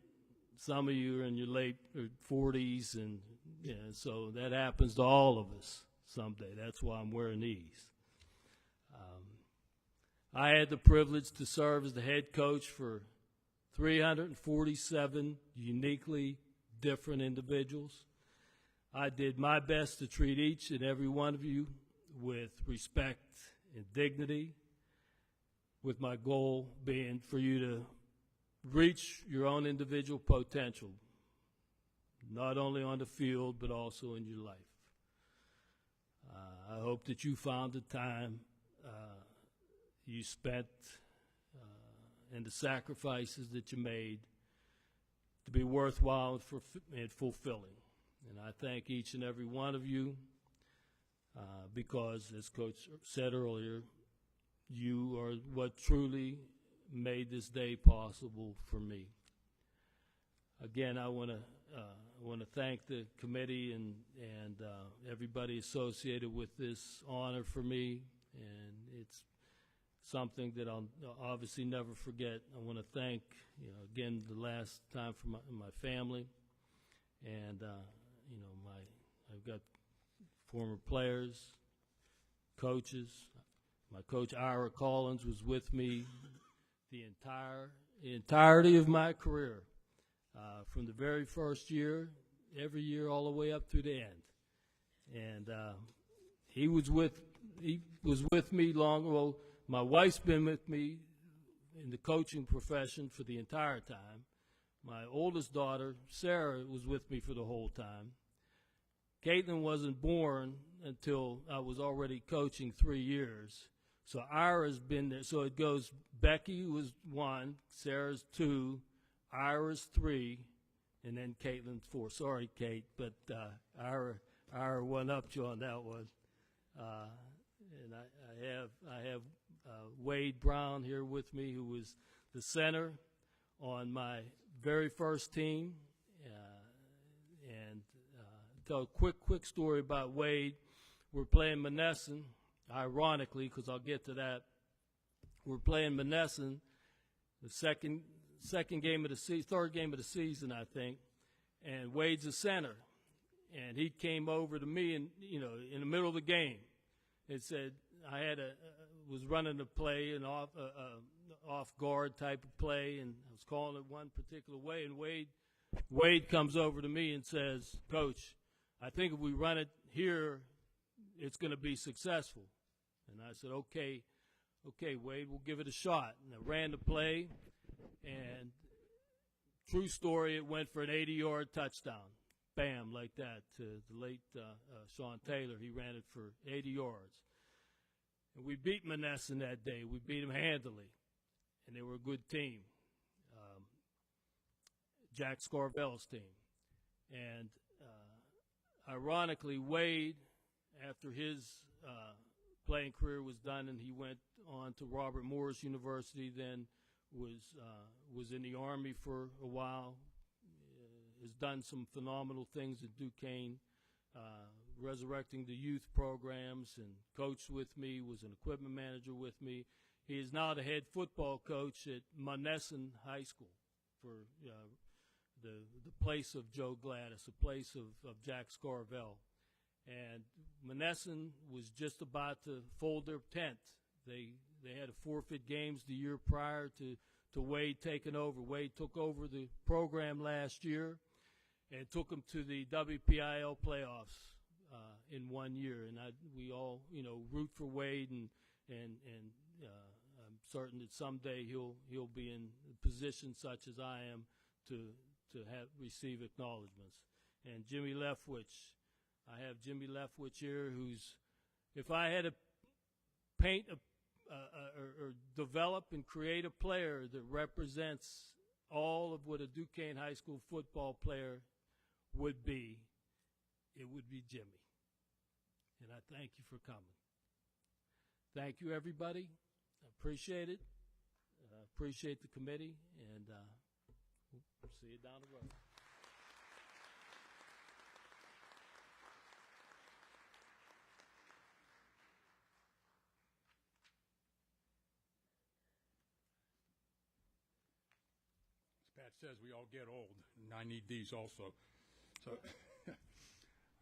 some of you are in your late 40s, and so that happens to all of us someday. That's why I'm wearing these. I had the privilege to serve as the head coach for 347 uniquely different individuals. I did my best to treat each and every one of you with respect and dignity, with my goal being for you to reach your own individual potential, not only on the field, but also in your life. I hope that you found the time you spent and the sacrifices that you made to be worthwhile and fulfilling. And I thank each and every one of you because, as Coach said earlier, you are what truly made this day possible for me. Again, I want to thank the committee and everybody associated with this honor for me, and it's something that I'll obviously never forget. I want to thank, again, the last time for my family, and I've got former players, coaches. My coach Ira Collins was with me the entirety of my career, from the very first year, every year, all the way up through the end. And he was with me long. Well, my wife's been with me in the coaching profession for the entire time. My oldest daughter, Sarah, was with me for the whole time. Caitlin wasn't born until I was already coaching 3 years. So Ira's been there. So it goes, Becky was 1, Sarah's 2, Ira's 3, and then Caitlin's 4. Sorry, Kate, but Ira one-upped you on that one. And I have Wade Brown here with me, who was the center on my very first team. And tell a quick story about Wade. We're playing Monessen, ironically, because I'll get to that. We're playing Monessen, the second game of the season, third game of the season, I think. And Wade's the center, and he came over to me, and in the middle of the game, and said I was running a play, an off guard type of play, and I was calling it one particular way, and Wade comes over to me and says, "Coach, I think if we run it here, it's going to be successful." And I said, okay, Wade, we'll give it a shot. And I ran the play, and true story, it went for an 80-yard touchdown. Bam, like that, to the late Sean Taylor. He ran it for 80 yards. And we beat Monessen that day. We beat them handily, and they were a good team. Jack Scarvell's team. And ironically, Wade, after his playing career was done and he went on to Robert Morris University, then was in the Army for a while, has done some phenomenal things at Duquesne, resurrecting the youth programs, and coached with me, was an equipment manager with me. He is now the head football coach at Monessen High School for the place of Joe Gladys, a place of Jack Scarvell. And Monessen was just about to fold their tent. They had to forfeit games the year prior to Wade taking over. Wade took over the program last year and took them to the WPIL playoffs in 1 year. And we all, root for Wade, and I'm certain that someday he'll be in a position such as I am to receive acknowledgments. And Jimmy Leftwich, I have Jimmy Leftwich here, who's, if I had to paint or develop and create a player that represents all of what a Duquesne High School football player would be, it would be Jimmy. And I thank you for coming. Thank you, everybody. I appreciate it. Appreciate the committee, and we'll see you down the road. Pat says we all get old, and I need these also. So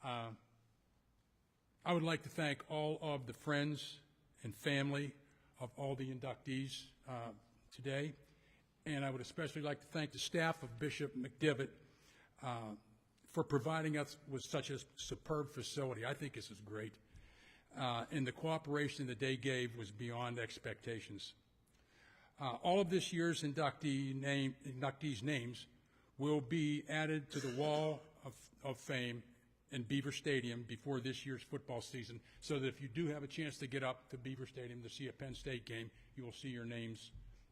I would like to thank all of the friends and family of all the inductees today, and I would especially like to thank the staff of Bishop McDivitt for providing us with such a superb facility. I think this is great, and the cooperation that they gave was beyond expectations. All of this year's inductees' names will be added to the wall of fame in Beaver Stadium before this year's football season, so that if you do have a chance to get up to Beaver Stadium to see a Penn State game, you will see your names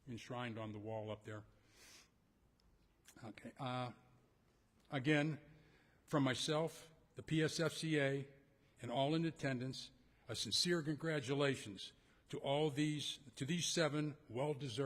enshrined on the wall up there. Okay. Again, from myself, the PSFCA, and all in attendance, a sincere congratulations to these 7 well-deserved